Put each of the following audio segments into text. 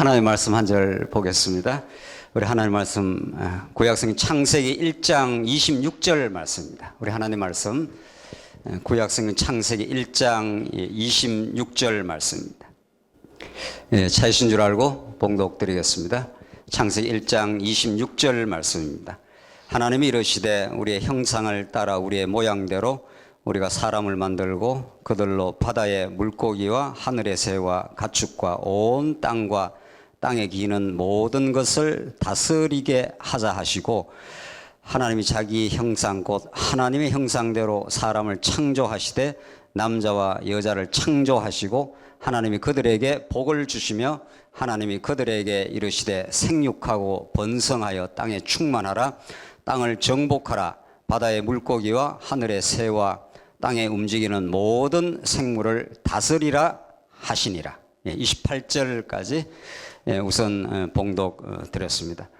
하나님의 말씀 한 절 보겠습니다. 우리 하나님의 말씀 구약성경 창세기 1장 26절 말씀입니다. 우리 하나님의 말씀 구약성경 창세기 1장 26절 말씀입니다. 찾으신 줄 알고 봉독 드리겠습니다. 창세기 1장 26절 말씀입니다. 하나님이 이르시되 우리의 형상을 따라 우리의 모양대로 우리가 사람을 만들고 그들로 바다의 물고기와 하늘의 새와 가축과 온 땅과 땅에 기는 모든 것을 다스리게 하자 하시고, 하나님이 자기 형상 곧 하나님의 형상대로 사람을 창조하시되 남자와 여자를 창조하시고, 하나님이 그들에게 복을 주시며 하나님이 그들에게 이르시되 생육하고 번성하여 땅에 충만하라. 땅을 정복하라. 바다의 물고기와 하늘의 새와 땅에 움직이는 모든 생물을 다스리라 하시니라. 28절까지 우선 봉독 드렸습니다.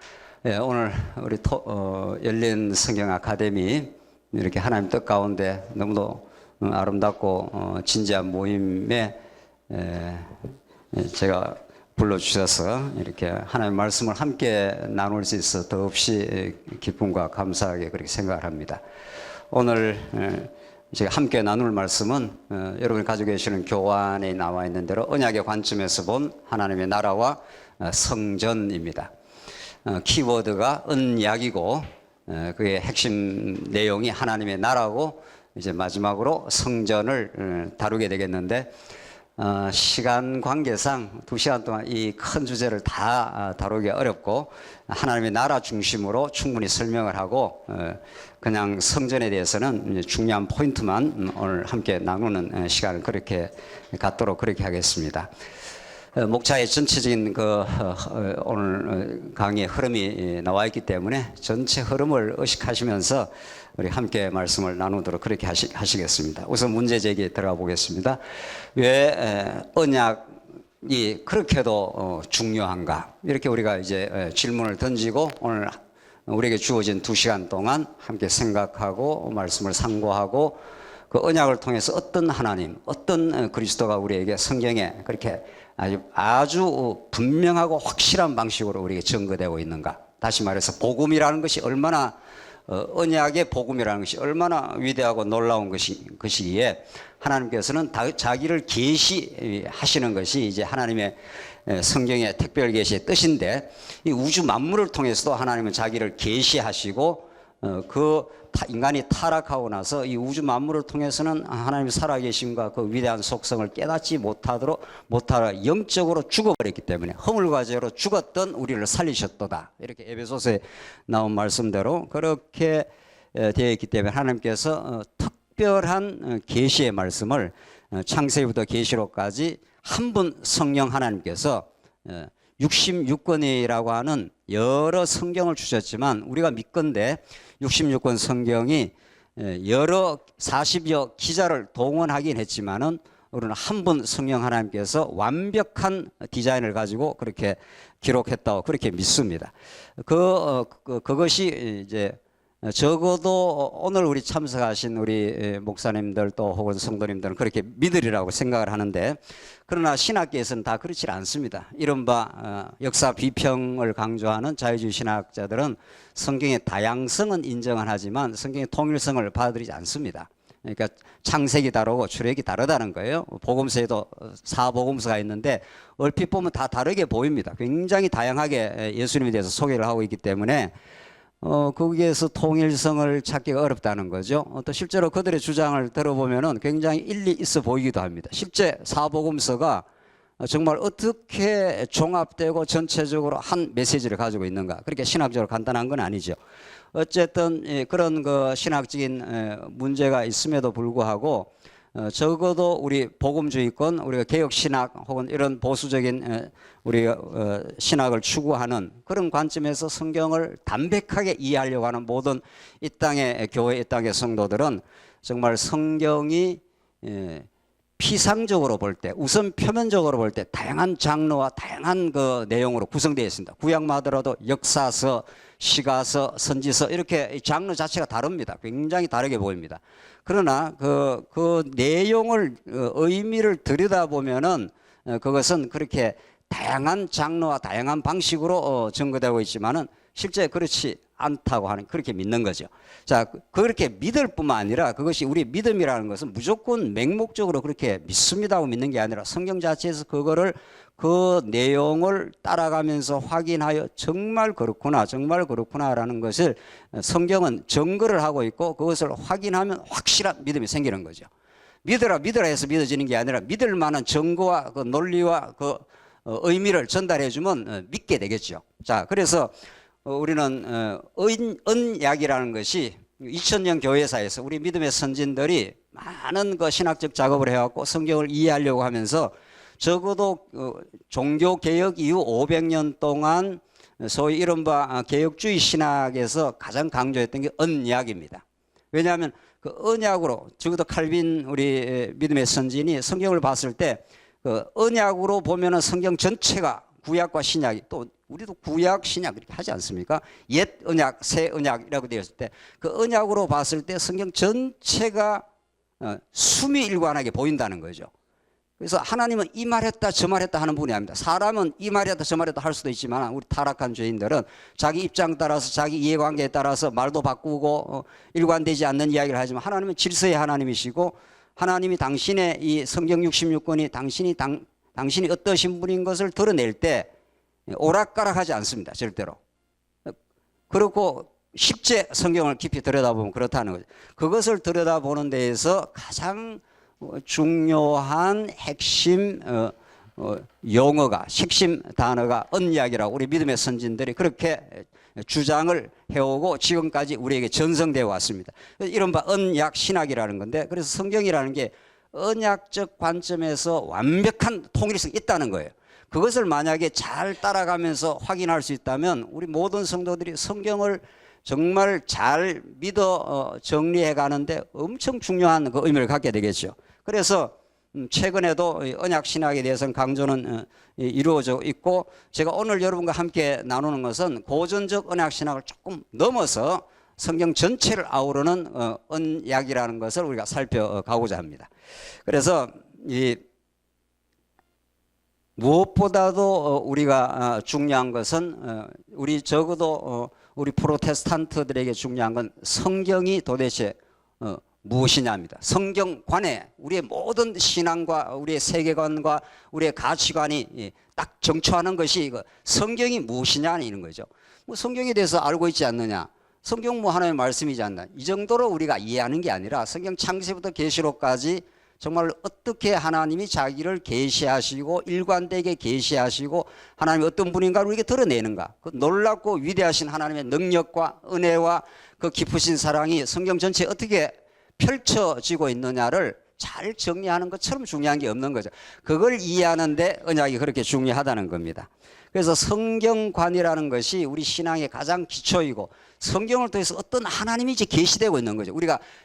오늘 우리 열린 성경 아카데미 이렇게 하나님 뜻 가운데 너무도 아름답고 진지한 모임에 제가 불러주셔서 이렇게 하나님의 말씀을 함께 나눌 수 있어 더없이 기쁨과 감사하게 그렇게 생각을 합니다. 오늘 제가 함께 나눌 말씀은 여러분이 가지고 계시는 교환에 나와 있는 대로 언약의 관점에서 본 하나님의 나라와 성전입니다. 키워드가 언약이고 그의 핵심 내용이 하나님의 나라고, 이제 마지막으로 성전을 다루게 되겠는데, 시간 관계상 2시간 동안 이 큰 주제를 다 다루기 어렵고 하나님의 나라 중심으로 충분히 설명을 하고 그냥 성전에 대해서는 중요한 포인트만 오늘 함께 나누는 시간을 그렇게 갖도록 그렇게 하겠습니다. 목차의 전체적인 오늘 강의의 흐름이 나와 있기 때문에 전체 흐름을 의식하시면서 우리 함께 말씀을 나누도록 그렇게 하시겠습니다. 우선 문제 제기 들어가 보겠습니다. 왜 언약이 그렇게도 중요한가? 이렇게 우리가 이제 질문을 던지고 오늘 우리에게 주어진 2시간 동안 함께 생각하고 말씀을 상고하고 그 언약을 통해서 어떤 하나님, 어떤 그리스도가 우리에게 성경에 그렇게 아주 분명하고 확실한 방식으로 우리에게 증거되고 있는가? 다시 말해서 복음이라는 것이 얼마나 언약의 복음이라는 것이 얼마나 위대하고 놀라운 것이기에 하나님께서는 자기를 계시하시는 것이 이제 하나님의 성경의 특별 계시의 뜻인데, 이 우주 만물을 통해서도 하나님은 자기를 계시하시고 인간이 타락하고 나서 이 우주 만물을 통해서는 하나님의 살아계심과 그 위대한 속성을 깨닫지 못하라 영적으로 죽어버렸기 때문에 허물과 죄로 죽었던 우리를 살리셨도다. 이렇게 에베소서에 나온 말씀대로 그렇게 되어 있기 때문에 하나님께서 특별한 계시의 말씀을 창세기부터 계시록까지 한 분 성령 하나님께서 66권이라고 하는 여러 성경을 주셨지만 우리가 믿건대 66권 성경이 여러 40여 기자를 동원하긴 했지만은 우리는 한 분 성령 하나님께서 완벽한 디자인을 가지고 그렇게 기록했다고 그렇게 믿습니다. 그것이 이제 적어도 오늘 우리 참석하신 우리 목사님들 또 혹은 성도님들은 그렇게 믿으리라고 생각을 하는데, 그러나 신학계에서는 다 그렇지 않습니다. 이른바 역사 비평을 강조하는 자유주의 신학자들은 성경의 다양성은 인정은 하지만 성경의 통일성을 받아들이지 않습니다. 그러니까 창세기 다르고 출애굽이 다르다는 거예요. 복음서에도 4복음서가 있는데 얼핏 보면 다 다르게 보입니다. 굉장히 다양하게 예수님에 대해서 소개를 하고 있기 때문에 거기에서 통일성을 찾기가 어렵다는 거죠. 또 실제로 그들의 주장을 들어보면은 굉장히 일리 있어 보이기도 합니다. 실제 사복음서가 정말 어떻게 종합되고 전체적으로 한 메시지를 가지고 있는가? 그렇게 신학적으로 간단한 건 아니죠. 어쨌든 그런 신학적인 문제가 있음에도 불구하고 적어도 우리 복음주의권, 우리가 개혁신학 혹은 이런 보수적인 우리 신학을 추구하는 그런 관점에서 성경을 담백하게 이해하려고 하는 모든 이 땅의 교회, 이 땅의 성도들은 정말 성경이 피상적으로 볼 때, 우선 표면적으로 볼 때 다양한 장르와 다양한 내용으로 구성되어 있습니다. 구약만 하더라도 역사서, 시가서, 선지서 이렇게 장르 자체가 다릅니다. 굉장히 다르게 보입니다. 그러나 그 내용을 의미를 들여다보면은 그것은 그렇게 다양한 장르와 다양한 방식으로 증거되고 있지만은 실제 그렇지 않다고 하는 그렇게 믿는 거죠. 자, 그렇게 믿을 뿐만 아니라 그것이 우리 믿음이라는 것은 무조건 맹목적으로 그렇게 믿습니다고 믿는 게 아니라 성경 자체에서 그거를 그 내용을 따라가면서 확인하여 정말 그렇구나라는 것을 성경은 증거를 하고 있고 그것을 확인하면 확실한 믿음이 생기는 거죠. 믿어라 해서 믿어지는 게 아니라 믿을 만한 증거와 그 논리와 그 의미를 전달해 주면 믿게 되겠죠. 자, 그래서 우리는 언약이라는 것이 2000년 교회사에서 우리 믿음의 선진들이 많은 그 신학적 작업을 해갖고 성경을 이해하려고 하면서 적어도 종교 개혁 이후 500년 동안 소위 이른바 개혁주의 신학에서 가장 강조했던 게 언약입니다. 왜냐하면 그 언약으로 적어도 칼빈 우리 믿음의 선진이 성경을 봤을 때 그 언약으로 보면은 성경 전체가 구약과 신약이 또 우리도 구약 신약 이렇게 하지 않습니까? 옛 언약, 새 언약이라고 되어 있을 때 그 언약으로 봤을 때 성경 전체가 수미일관하게 보인다는 거죠. 그래서 하나님은 이 말했다 저 말했다 하는 분이 아닙니다. 사람은 이 말했다 저 말했다 할 수도 있지만 우리 타락한 죄인들은 자기 입장 따라서 자기 이해관계에 따라서 말도 바꾸고 일관되지 않는 이야기를 하지만 하나님은 질서의 하나님이시고 하나님이 당신의 이 성경 66권이 당신이 어떠신 분인 것을 드러낼 때 오락가락하지 않습니다. 절대로. 그렇고 십제 성경을 깊이 들여다보면 그렇다는 거죠. 그것을 들여다보는 데에서 가장 중요한 핵심 용어가 핵심 단어가 언약이라고 우리 믿음의 선진들이 그렇게 주장을 해오고 지금까지 우리에게 전성되어 왔습니다. 이른바 언약 신학이라는 건데 그래서 성경이라는 게 언약적 관점에서 완벽한 통일성이 있다는 거예요. 그것을 만약에 잘 따라가면서 확인할 수 있다면 우리 모든 성도들이 성경을 정말 잘 믿어 정리해 가는데 엄청 중요한 그 의미를 갖게 되겠죠. 그래서 최근에도 언약 신학에 대해서는 강조는 이루어져 있고 제가 오늘 여러분과 함께 나누는 것은 고전적 언약 신학을 조금 넘어서 성경 전체를 아우르는 언약이라는 것을 우리가 살펴가고자 합니다. 그래서 이 무엇보다도 우리가 중요한 것은 우리 적어도 우리 프로테스탄트들에게 중요한 건 성경이 도대체 무엇이냐입니다. 성경관에 우리의 모든 신앙과 우리의 세계관과 우리의 가치관이 딱 정초하는 것이 성경이 무엇이냐는 거죠. 뭐 성경에 대해서 알고 있지 않느냐. 성경 뭐 하나님의 말씀이지 않나. 이 정도로 우리가 이해하는 게 아니라 성경 창세부터 계시록까지 정말 어떻게 하나님이 자기를 계시하시고 일관되게 계시하시고 하나님이 어떤 분인가를 우리에게 드러내는가. 그 놀랍고 위대하신 하나님의 능력과 은혜와 그 깊으신 사랑이 성경 전체에 어떻게 펼쳐지고 있느냐를 잘 정리하는 것처럼 중요한 게 없는 거죠. 그걸 이해하는데 언약이 그렇게 중요하다는 겁니다. 그래서 성경관이라는 것이 우리 신앙의 가장 기초이고 성경을 통해서 어떤 하나님이 이제 계시되고 있는 거죠.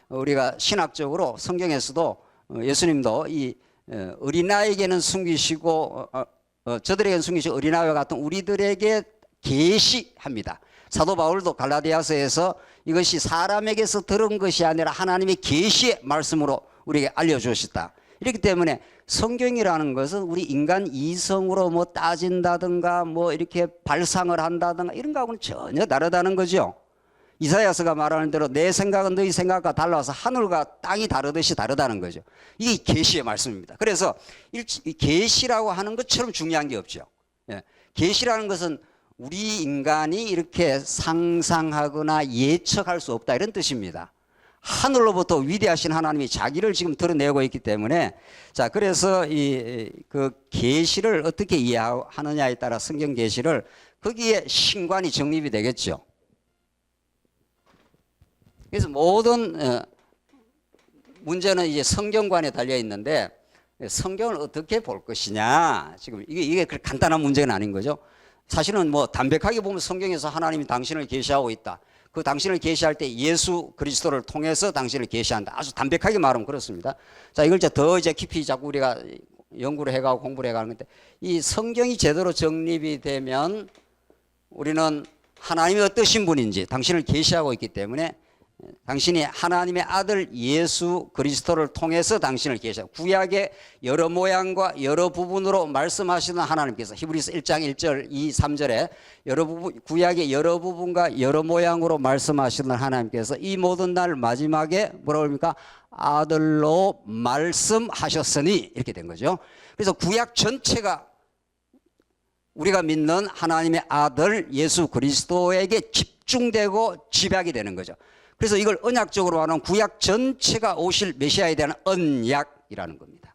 우리가 신학적으로 성경에서도 예수님도 이 어린아이에게는 숨기시고 저들에게는 숨기시고 어린아이와 같은 우리들에게 계시합니다. 사도 바울도 갈라디아서에서 이것이 사람에게서 들은 것이 아니라 하나님의 계시의 말씀으로 우리에게 알려주셨다. 이렇기 때문에 성경이라는 것은 우리 인간 이성으로 뭐 따진다든가 뭐 이렇게 발상을 한다든가 이런 거하고는 전혀 다르다는 거죠. 이사야서가 말하는 대로 내 생각은 너희 생각과 달라서 하늘과 땅이 다르듯이 다르다는 거죠. 이게 계시의 말씀입니다. 그래서 계시라고 하는 것처럼 중요한 게 없죠. 계시라는 것은 우리 인간이 이렇게 상상하거나 예측할 수 없다 이런 뜻입니다. 하늘로부터 위대하신 하나님이 자기를 지금 드러내고 있기 때문에 자 그래서 그 계시를 어떻게 이해하느냐에 따라 성경 계시를 거기에 신관이 정립이 되겠죠. 그래서 모든 문제는 이제 성경관에 달려 있는데 성경을 어떻게 볼 것이냐 지금 이게 그렇게 간단한 문제는 아닌 거죠. 사실은 뭐 담백하게 보면 성경에서 하나님이 당신을 계시하고 있다. 그 당신을 계시할 때 예수 그리스도를 통해서 당신을 계시한다. 아주 담백하게 말하면 그렇습니다. 자, 이걸 더 이제 깊이 자꾸 우리가 연구를 해가고 공부를 해가는 건데 이 성경이 제대로 정립이 되면 우리는 하나님이 어떠신 분인지 당신을 계시하고 있기 때문에 당신이 하나님의 아들 예수 그리스도를 통해서 당신을 계셔. 구약의 여러 모양과 여러 부분으로 말씀하시는 하나님께서 히브리서 1장 1절 2, 3절에 구약의 여러 부분과 여러 모양으로 말씀하시는 하나님께서 이 모든 날 마지막에 뭐라고 합니까? 아들로 말씀하셨으니 이렇게 된 거죠. 그래서 구약 전체가 우리가 믿는 하나님의 아들 예수 그리스도에게 집중되고 집약이 되는 거죠. 그래서 이걸 언약적으로 하는 구약 전체가 오실 메시아에 대한 언약이라는 겁니다.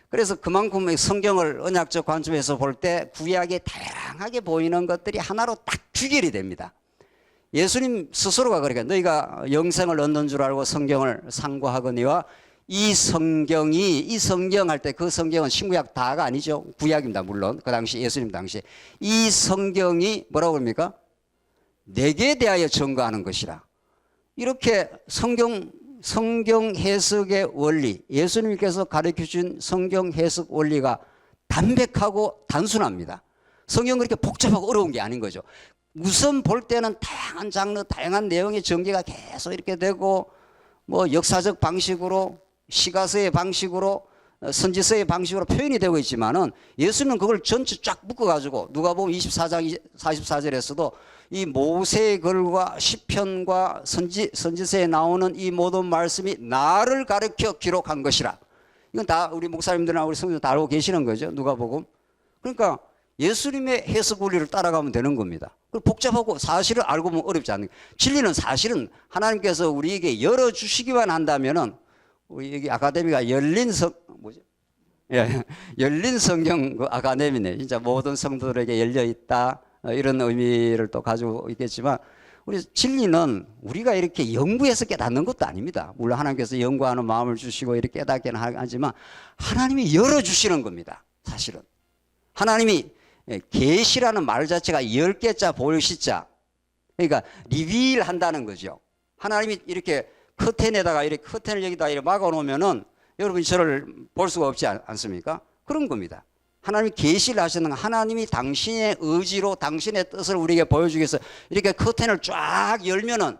그래서 그만큼 성경을 언약적 관점에서 볼 때 구약에 다양하게 보이는 것들이 하나로 딱 귀결이 됩니다. 예수님 스스로가 그러니까 너희가 영생을 얻는 줄 알고 성경을 상고하거니와 이 성경 할 때 그 성경은 신구약 다가 아니죠. 구약입니다. 물론 그 당시 예수님 당시 이 성경이 뭐라고 합니까? 내게 대하여 증거하는 것이라. 이렇게 성경 해석의 원리, 예수님께서 가르쳐준 성경 해석 원리가 담백하고 단순합니다. 성경은 그렇게 복잡하고 어려운 게 아닌 거죠. 우선 볼 때는 다양한 장르, 다양한 내용의 전개가 계속 이렇게 되고 뭐 역사적 방식으로 시가서의 방식으로 선지서의 방식으로 표현이 되고 있지만은 예수님은 그걸 전체 쫙 묶어가지고 누가복음 24장 44절에서도 이 모세의 글과 시편과 선지서에 나오는 이 모든 말씀이 나를 가르쳐 기록한 것이라. 이건 다 우리 목사님들이나 우리 성도들 다 알고 계시는 거죠. 누가복음. 그러니까 예수님의 해석 원리를 따라가면 되는 겁니다. 복잡하고 사실을 알고 보면 어렵지 않은 거예요. 진리는 사실은 하나님께서 우리에게 열어주시기만 한다면은 우리 여기 아카데미가 열린 성경 그 아카데미네. 진짜 모든 성도들에게 열려 있다. 이런 의미를 또 가지고 있겠지만 우리 진리는 우리가 이렇게 연구해서 깨닫는 것도 아닙니다. 물론 하나님께서 연구하는 마음을 주시고 이렇게 깨닫게는 하지만 하나님이 열어주시는 겁니다. 사실은. 하나님이 계시라는 말 자체가 10개자 보일시자 그러니까 리빌 한다는 거죠. 하나님이 이렇게 커튼에다가 이렇게 커튼을 여기다 이렇게 막아 놓으면은 여러분이 저를 볼 수가 없지 않습니까? 그런 겁니다. 하나님이 계시를 하시는 하나님이 당신의 의지로 당신의 뜻을 우리에게 보여주기 위해서 이렇게 커튼을 쫙 열면은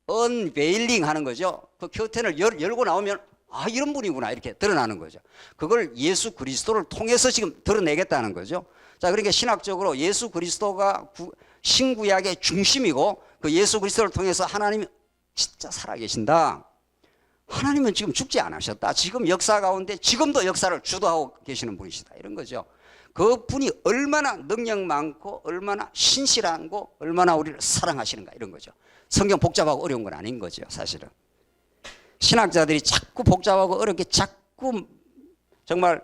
언베일링 하는 거죠. 그 커튼을 열고 나오면 아 이런 분이구나 이렇게 드러나는 거죠. 그걸 예수 그리스도를 통해서 지금 드러내겠다는 거죠. 자 그러니까 신학적으로 예수 그리스도가 신구약의 중심이고 그 예수 그리스도를 통해서 하나님이 진짜 살아계신다. 하나님은 지금 죽지 않으셨다. 지금 역사 가운데 지금도 역사를 주도하고 계시는 분이시다. 이런 거죠. 그 분이 얼마나 능력 많고 얼마나 신실하고 얼마나 우리를 사랑하시는가 이런 거죠. 성경 복잡하고 어려운 건 아닌 거죠. 사실은. 신학자들이 자꾸 복잡하고 어렵게 자꾸 정말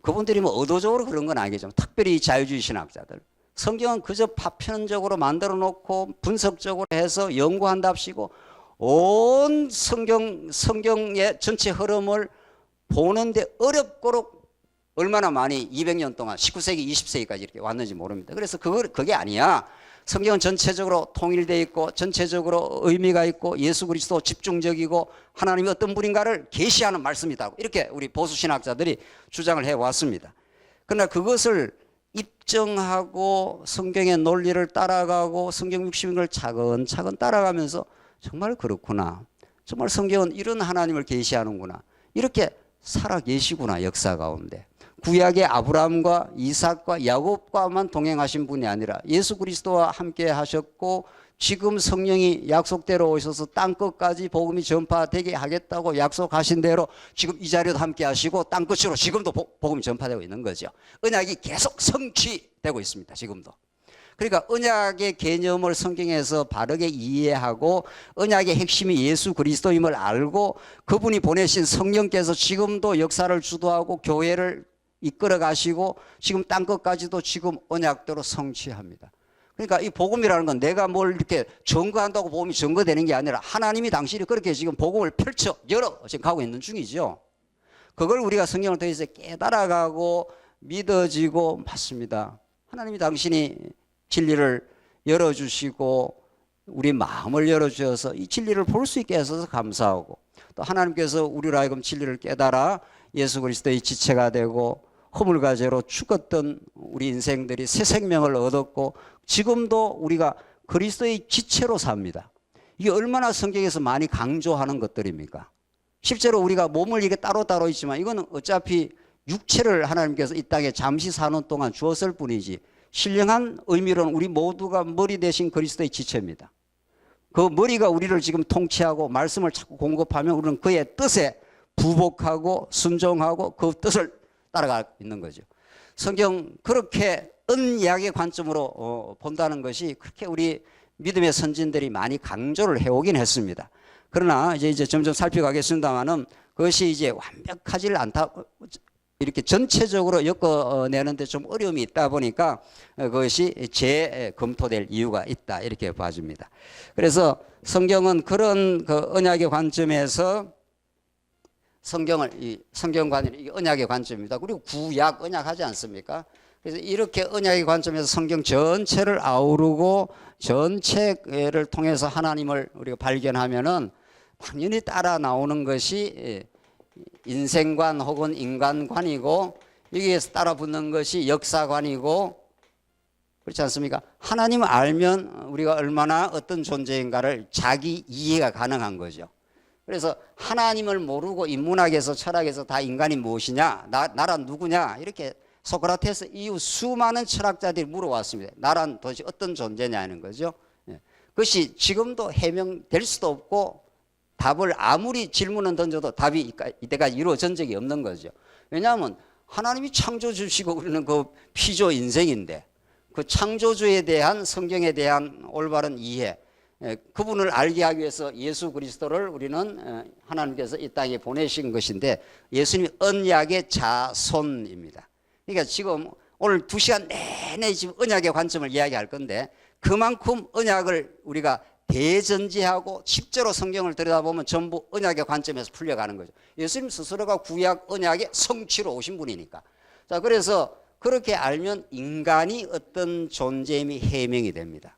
그분들이 뭐 의도적으로 그런 건 아니겠죠. 특별히 자유주의 신학자들. 성경은 그저 파편적으로 만들어 놓고 분석적으로 해서 연구한답시고 온 성경의 전체 흐름을 보는데 어렵도록 얼마나 많이 200년 동안 19세기, 20세기까지 이렇게 왔는지 모릅니다. 그래서 그게 아니야. 성경은 전체적으로 통일되어 있고 전체적으로 의미가 있고 예수 그리스도 집중적이고 하나님이 어떤 분인가를 계시하는 말씀이다. 이렇게 우리 보수 신학자들이 주장을 해왔습니다. 그러나 그것을 입증하고 성경의 논리를 따라가고 성경 60인을 차근차근 따라가면서 정말 그렇구나. 정말 성경은 이런 하나님을 계시하는구나. 이렇게 살아계시구나 역사 가운데. 구약의 아브라함과 이삭과 야곱과만 동행하신 분이 아니라 예수 그리스도와 함께 하셨고 지금 성령이 약속대로 오셔서 땅끝까지 복음이 전파되게 하겠다고 약속하신 대로 지금 이 자리도 함께 하시고 땅끝으로 지금도 복음이 전파되고 있는 거죠. 언약이 계속 성취되고 있습니다. 지금도. 그러니까 언약의 개념을 성경에서 바르게 이해하고 언약의 핵심이 예수 그리스도임을 알고 그분이 보내신 성령께서 지금도 역사를 주도하고 교회를 이끌어 가시고 지금 땅끝까지도 지금 언약대로 성취합니다. 그러니까 이 복음이라는 건 내가 뭘 이렇게 증거한다고 복음이 증거되는 게 아니라 하나님이 당신이 그렇게 지금 복음을 펼쳐 열어 지금 가고 있는 중이죠. 그걸 우리가 성경을 통해서 깨달아가고 믿어지고 맞습니다. 하나님이 당신이 진리를 열어주시고 우리 마음을 열어주셔서 이 진리를 볼 수 있게 하셔서 감사하고 또 하나님께서 우리로 하여금 진리를 깨달아 예수 그리스도의 지체가 되고 허물과제로 죽었던 우리 인생들이 새 생명을 얻었고 지금도 우리가 그리스도의 지체로 삽니다. 이게 얼마나 성경에서 많이 강조하는 것들입니까? 실제로 우리가 몸을 이게 따로따로 있지만 이거는 어차피 육체를 하나님께서 이 땅에 잠시 사는 동안 주었을 뿐이지 신령한 의미로는 우리 모두가 머리 대신 그리스도의 지체입니다. 그 머리가 우리를 지금 통치하고 말씀을 자꾸 공급하면 우리는 그의 뜻에 부복하고 순종하고 그 뜻을 따라가고 있는 거죠. 성경 그렇게 언약의 관점으로 본다는 것이 그렇게 우리 믿음의 선진들이 많이 강조를 해오긴 했습니다. 그러나 이제 점점 살펴가겠습니다만은 그것이 이제 완벽하지 않다. 이렇게 전체적으로 엮어내는데 좀 어려움이 있다 보니까 그것이 재검토될 이유가 있다 이렇게 봐줍니다. 그래서 성경은 그런 그 언약의 관점에서 성경관이 언약의 관점입니다. 그리고 구약 언약 하지 않습니까? 그래서 이렇게 언약의 관점에서 성경 전체를 아우르고 전체를 통해서 하나님을 우리가 발견하면은 당연히 따라 나오는 것이 인생관 혹은 인간관이고 여기에서 따라 붙는 것이 역사관이고 그렇지 않습니까? 하나님을 알면 우리가 얼마나 어떤 존재인가를 자기 이해가 가능한 거죠. 그래서 하나님을 모르고 인문학에서 철학에서 다 인간이 무엇이냐 나란 누구냐 이렇게 소크라테스 이후 수많은 철학자들이 물어왔습니다. 나란 도대체 어떤 존재냐는 거죠. 그것이 지금도 해명될 수도 없고 답을 아무리 질문을 던져도 답이 이때까지 이루어진 적이 없는 거죠. 왜냐하면 하나님이 창조주시고 우리는 그 피조 인생인데 그 창조주에 대한 성경에 대한 올바른 이해 그분을 알게 하기 위해서 예수 그리스도를 우리는 하나님께서 이 땅에 보내신 것인데 예수님이 언약의 자손입니다. 그러니까 지금 오늘 2시간 내내 지금 언약의 관점을 이야기할 건데 그만큼 언약을 우리가 대전제하고 실제로 성경을 들여다보면 전부 언약의 관점에서 풀려가는 거죠. 예수님 스스로가 구약 언약의 성취로 오신 분이니까. 자, 그래서 그렇게 알면 인간이 어떤 존재임이 해명이 됩니다.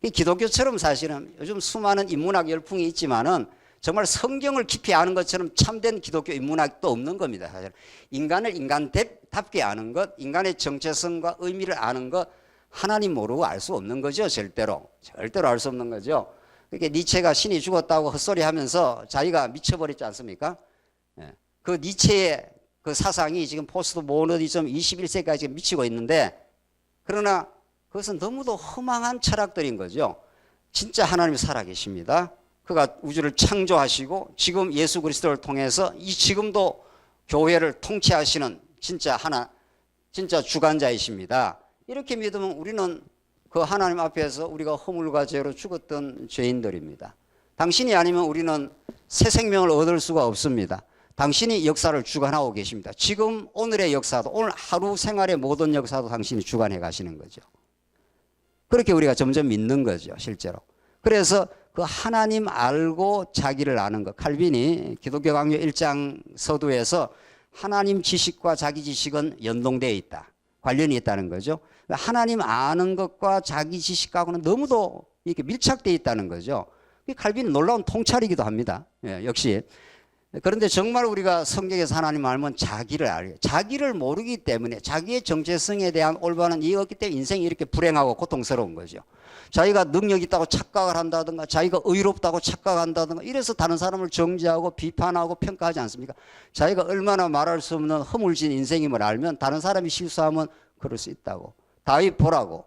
기독교처럼 사실은 요즘 수많은 인문학 열풍이 있지만은 정말 성경을 깊이 아는 것처럼 참된 기독교 인문학도 없는 겁니다. 사실 인간을 인간답게 아는 것, 인간의 정체성과 의미를 아는 것 하나님 모르고 알 수 없는 거죠. 절대로 알 수 없는 거죠. 그러니까 니체가 신이 죽었다고 헛소리하면서 자기가 미쳐버렸지 않습니까? 그 니체의 그 사상이 지금 포스트 모더니즘 21세기까지 미치고 있는데 그러나 그것은 너무도 허망한 철학들인 거죠. 진짜 하나님이 살아계십니다. 그가 우주를 창조하시고 지금 예수 그리스도를 통해서 이 지금도 교회를 통치하시는 진짜 주관자이십니다. 이렇게 믿으면 우리는 그 하나님 앞에서 우리가 허물과 죄로 죽었던 죄인들입니다. 당신이 아니면 우리는 새 생명을 얻을 수가 없습니다. 당신이 역사를 주관하고 계십니다. 지금 오늘의 역사도 오늘 하루 생활의 모든 역사도 당신이 주관해 가시는 거죠. 그렇게 우리가 점점 믿는 거죠. 실제로. 그래서 그 하나님 알고 자기를 아는 것. 칼빈이 기독교 강요 1장 서두에서 하나님 지식과 자기 지식은 연동되어 있다. 관련이 있다는 거죠. 하나님 아는 것과 자기 지식하고는 너무도 이렇게 밀착되어 있다는 거죠. 칼빈은 놀라운 통찰이기도 합니다. 역시. 그런데 정말 우리가 성경에서 하나님 알면 자기를 알게, 자기를 모르기 때문에 자기의 정체성에 대한 올바른 이해가 없기 때문에 인생이 이렇게 불행하고 고통스러운 거죠. 자기가 능력 있다고 착각을 한다든가 자기가 의롭다고 착각한다든가 이래서 다른 사람을 정죄하고 비판하고 평가하지 않습니까? 자기가 얼마나 말할 수 없는 허물진 인생임을 알면 다른 사람이 실수하면 그럴 수 있다고. 다윗 보라고.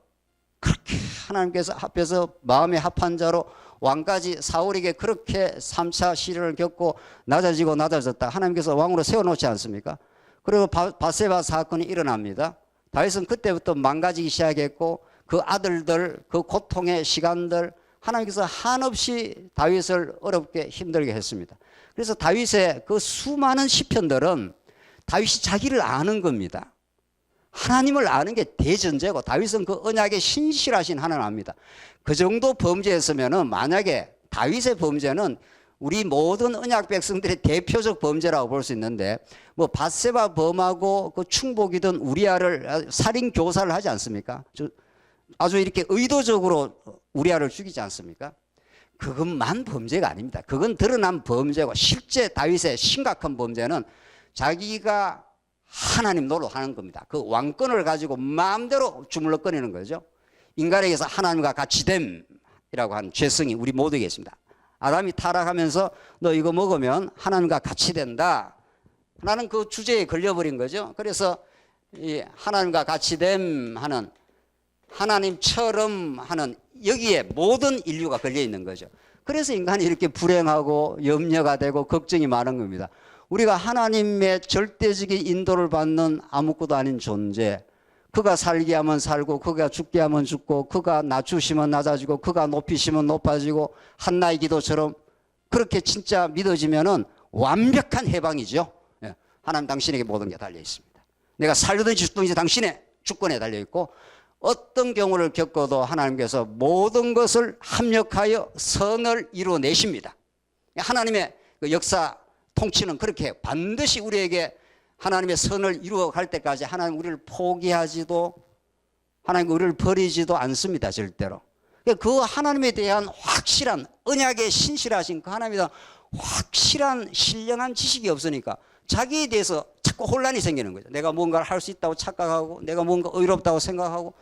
그렇게 하나님께서 앞에서 마음의 합한 자로 왕까지 사울에게 그렇게 3차 시련을 겪고 낮아지고 낮아졌다. 하나님께서 왕으로 세워놓지 않습니까? 그리고 바세바 사건이 일어납니다. 다윗은 그때부터 망가지기 시작했고 그 아들들, 그 고통의 시간들 하나님께서 한없이 다윗을 어렵게 힘들게 했습니다. 그래서 다윗의 그 수많은 시편들은 다윗이 자기를 아는 겁니다. 하나님을 아는 게 대전제고 다윗은 그 언약에 신실하신 하나님을 압니다. 그 정도 범죄였으면은 만약에 다윗의 범죄는 우리 모든 언약 백성들의 대표적 범죄라고 볼 수 있는데 뭐 밧세바 범하고 그 충복이든 우리아를 살인 교사를 하지 않습니까? 아주 이렇게 의도적으로 우리아를 죽이지 않습니까? 그것만 범죄가 아닙니다. 그건 드러난 범죄고 실제 다윗의 심각한 범죄는 자기가 하나님 노릇하는 겁니다. 그 왕권을 가지고 마음대로 주물럭거리는 거죠. 인간에게서 하나님과 같이 됨 타락이라고 하는 죄성이 우리 모두에게 있습니다. 아담이 타락하면서 너 이거 먹으면 하나님과 같이 된다. 하나는 그 주제에 걸려버린 거죠. 그래서 이 하나님과 같이 됨 하는 하나님처럼 하는 여기에 모든 인류가 걸려 있는 거죠. 그래서 인간이 이렇게 불행하고 염려가 되고 걱정이 많은 겁니다. 우리가 하나님의 절대적인 인도를 받는 아무것도 아닌 존재, 그가 살게 하면 살고 그가 죽게 하면 죽고 그가 낮추시면 낮아지고 그가 높이시면 높아지고 한나의 기도처럼 그렇게 진짜 믿어지면은 완벽한 해방이죠. 예. 하나님 당신에게 모든 게 달려 있습니다. 내가 살든지 죽든지 당신의 주권에 달려 있고 어떤 경우를 겪어도 하나님께서 모든 것을 합력하여 선을 이루어내십니다. 하나님의 그 역사 통치는 그렇게 반드시 우리에게 하나님의 선을 이루어갈 때까지 하나님 우리를 포기하지도 하나님 우리를 버리지도 않습니다. 절대로. 그 하나님에 대한 확실한 언약에 신실하신 그 하나님에 대한 확실한 신령한 지식이 없으니까 자기에 대해서 자꾸 혼란이 생기는 거죠. 내가 뭔가를 할 수 있다고 착각하고 내가 뭔가 의롭다고 생각하고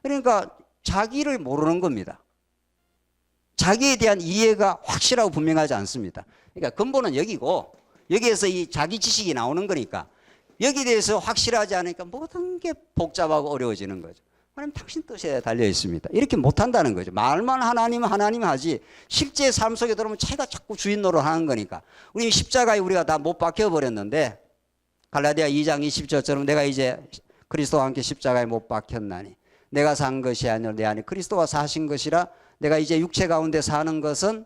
그러니까 자기를 모르는 겁니다. 자기에 대한 이해가 확실하고 분명하지 않습니다. 그러니까 근본은 여기고 여기에서 이 자기 지식이 나오는 거니까 여기에 대해서 확실하지 않으니까 모든 게 복잡하고 어려워지는 거죠. 하나님 당신 뜻에 달려 있습니다. 이렇게 못한다는 거죠. 말만 하나님 하지 실제 삶 속에 들어오면 자기가 자꾸 주인 노릇하는 거니까. 우리 십자가에 우리가 다 못 박혀버렸는데 갈라디아 2장 20절처럼 내가 이제 그리스도와 함께 십자가에 못 박혔나니 내가 산 것이 아니라 내 안에 그리스도가 사신 것이라 내가 이제 육체 가운데 사는 것은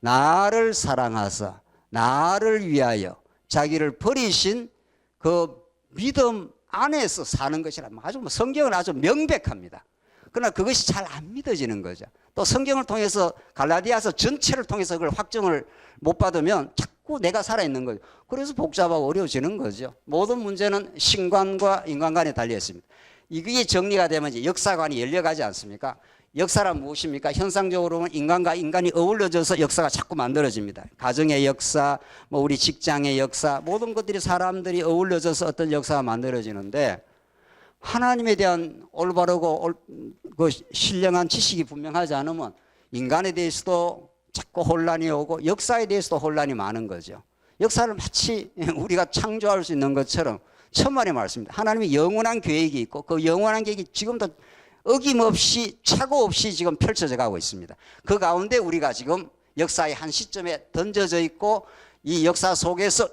나를 사랑하사 나를 위하여 자기를 버리신 그 믿음 안에서 사는 것이라 아주 성경은 아주 명백합니다. 그러나 그것이 잘 안 믿어지는 거죠. 또 성경을 통해서 갈라디아서 전체를 통해서 그걸 확정을 못 받으면 자꾸 내가 살아있는 거죠. 그래서 복잡하고 어려워지는 거죠. 모든 문제는 신관과 인간관에 달려 있습니다. 이게 정리가 되면 이제 역사관이 열려가지 않습니까? 역사란 무엇입니까? 현상적으로 보면 인간과 인간이 어울려져서 역사가 자꾸 만들어집니다. 가정의 역사, 뭐 우리 직장의 역사, 모든 것들이 사람들이 어울려져서 어떤 역사가 만들어지는데 하나님에 대한 올바르고 그 신령한 지식이 분명하지 않으면 인간에 대해서도 자꾸 혼란이 오고 역사에 대해서도 혼란이 많은 거죠. 역사를 마치 우리가 창조할 수 있는 것처럼 천만의 말씀입니다. 하나님의 영원한 계획이 있고 그 영원한 계획이 지금도 어김없이 착오 없이 지금 펼쳐져 가고 있습니다. 그 가운데 우리가 지금 역사의 한 시점에 던져져 있고 이 역사 속에서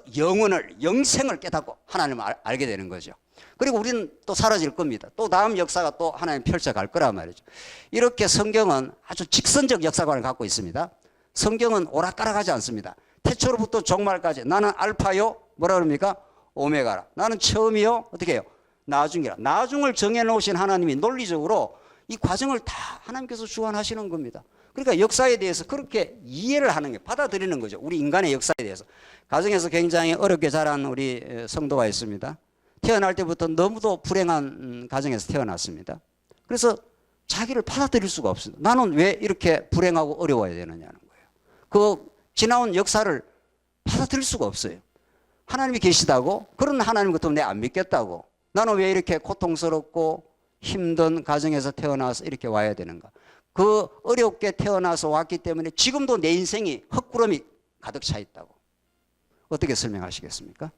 영생을 깨닫고 하나님을 알게 되는 거죠. 그리고 우리는 또 사라질 겁니다. 또 다음 역사가 또 하나님 펼쳐갈 거란 말이죠. 이렇게 성경은 아주 직선적 역사관을 갖고 있습니다. 성경은 오락가락하지 않습니다. 태초로부터 종말까지 나는 알파요 뭐라 그럽니까? 오메가라. 나는 처음이요 어떻게 해요? 나중이라. 나중을 정해놓으신 하나님이 논리적으로 이 과정을 다 하나님께서 주관하시는 겁니다. 그러니까 역사에 대해서 그렇게 이해를 하는 게 받아들이는 거죠. 우리 인간의 역사에 대해서. 가정에서 굉장히 어렵게 자란 우리 성도가 있습니다. 태어날 때부터 너무도 불행한 가정에서 태어났습니다. 그래서 자기를 받아들일 수가 없습니다. 나는 왜 이렇게 불행하고 어려워야 되느냐는 거예요. 그 지나온 역사를 받아들일 수가 없어요. 하나님이 계시다고? 그런 하나님 같으면 내가 안 믿겠다고. 나는 왜 이렇게 고통스럽고 힘든 가정에서 태어나서 이렇게 와야 되는가? 그 어렵게 태어나서 왔기 때문에 지금도 내 인생이 헛구름이 가득 차 있다고. 어떻게 설명하시겠습니까?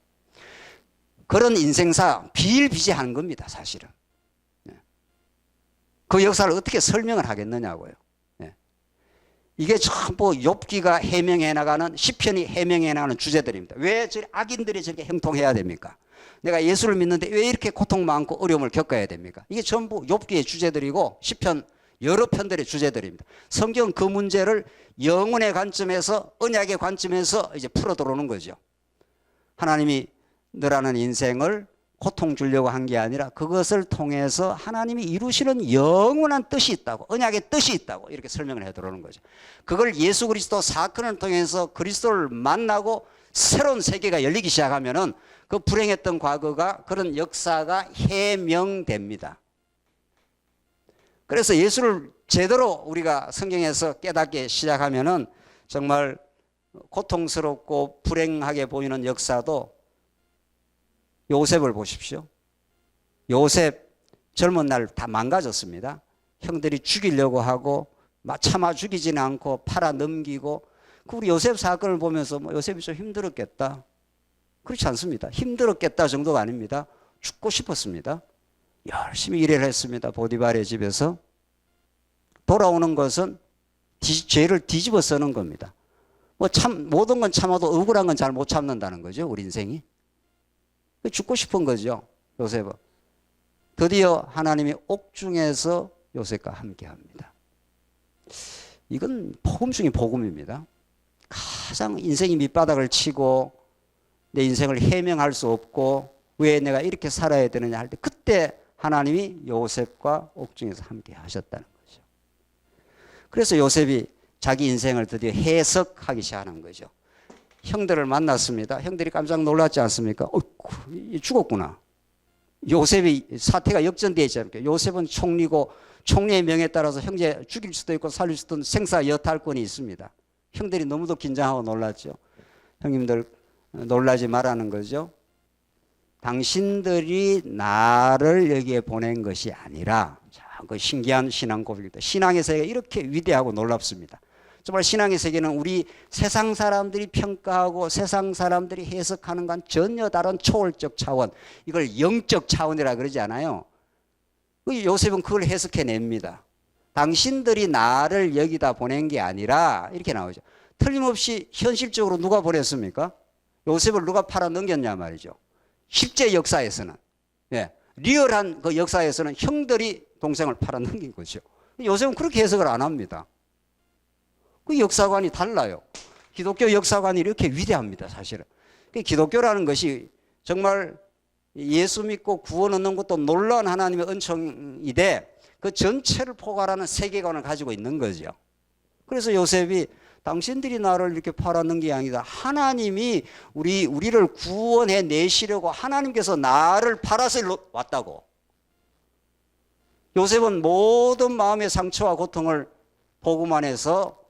그런 인생사 비일비재한 겁니다, 사실은. 그 역사를 어떻게 설명을 하겠느냐고요. 이게 전부 욥기가 해명해 나가는 시편이 해명해 나가는 주제들입니다. 왜 저리 악인들이 저렇게 형통해야 됩니까? 내가 예수를 믿는데 왜 이렇게 고통 많고 어려움을 겪어야 됩니까? 이게 전부 욥기의 주제들이고 시편 여러 편들의 주제들입니다. 성경은 그 문제를 영혼의 관점에서 언약의 관점에서 이제 풀어 들어오는 거죠. 하나님이 너라는 인생을 고통 주려고 한 게 아니라 그것을 통해서 하나님이 이루시는 영원한 뜻이 있다고, 언약의 뜻이 있다고 이렇게 설명을 해 들어오는 거죠. 그걸 예수 그리스도 사건을 통해서 그리스도를 만나고 새로운 세계가 열리기 시작하면은 그 불행했던 과거가 그런 역사가 해명됩니다. 그래서 예수를 제대로 우리가 성경에서 깨닫기 시작하면은 정말 고통스럽고 불행하게 보이는 역사도 요셉을 보십시오. 요셉 젊은 날 다 망가졌습니다. 형들이 죽이려고 하고 참아 죽이지는 않고 팔아 넘기고, 우리 요셉 사건을 보면서 요셉이 좀 힘들었겠다. 그렇지 않습니다. 힘들었겠다 정도가 아닙니다. 죽고 싶었습니다. 열심히 일을 했습니다. 보디발의 집에서. 돌아오는 것은 죄를 뒤집어 쓰는 겁니다. 모든 건 참아도 억울한 건 잘 못 참는다는 거죠. 우리 인생이. 죽고 싶은 거죠. 요셉은. 드디어 하나님이 옥중에서 요셉과 함께 합니다. 이건 복음 중에 복음입니다. 가장 인생이 밑바닥을 치고 내 인생을 해명할 수 없고 왜 내가 이렇게 살아야 되느냐 할 때, 그때 하나님이 요셉과 옥중에서 함께 하셨다는 거죠. 그래서 요셉이 자기 인생을 드디어 해석하기 시작하는 거죠. 형들을 만났습니다. 형들이 깜짝 놀랐지 않습니까? 죽었구나. 요셉이 사태가 역전되어 있지 않습니까? 요셉은 총리고 총리의 명에 따라서 형제 죽일 수도 있고 살릴 수도 있는 생사 여탈권이 있습니다. 형들이 너무도 긴장하고 놀랐죠. 형님들 놀라지 말라는 거죠. 당신들이 나를 여기에 보낸 것이 아니라, 자, 그 신기한 신앙 고백입니다. 신앙의 세계가 이렇게 위대하고 놀랍습니다. 정말 신앙의 세계는 우리 세상 사람들이 평가하고 세상 사람들이 해석하는 건 전혀 다른 초월적 차원, 이걸 영적 차원이라 그러지 않아요. 요셉은 그걸 해석해냅니다. 당신들이 나를 여기다 보낸 게 아니라, 이렇게 나오죠. 틀림없이 현실적으로 누가 보냈습니까? 요셉을 누가 팔아 넘겼냐 말이죠. 실제 역사에서는, 리얼한 그 역사에서는 형들이 동생을 팔아 넘긴 거죠. 요셉은 그렇게 해석을 안 합니다. 그 역사관이 달라요. 기독교 역사관이 이렇게 위대합니다, 사실은. 기독교라는 것이 정말 예수 믿고 구원 얻는 것도 놀라운 하나님의 은총이되, 그 전체를 포괄하는 세계관을 가지고 있는 거죠. 그래서 요셉이 당신들이 나를 이렇게 팔아넘긴 게 아니다. 하나님이 우리를 구원해 내시려고 하나님께서 나를 팔아서 왔다고. 요셉은 모든 마음의 상처와 고통을 복음 안에서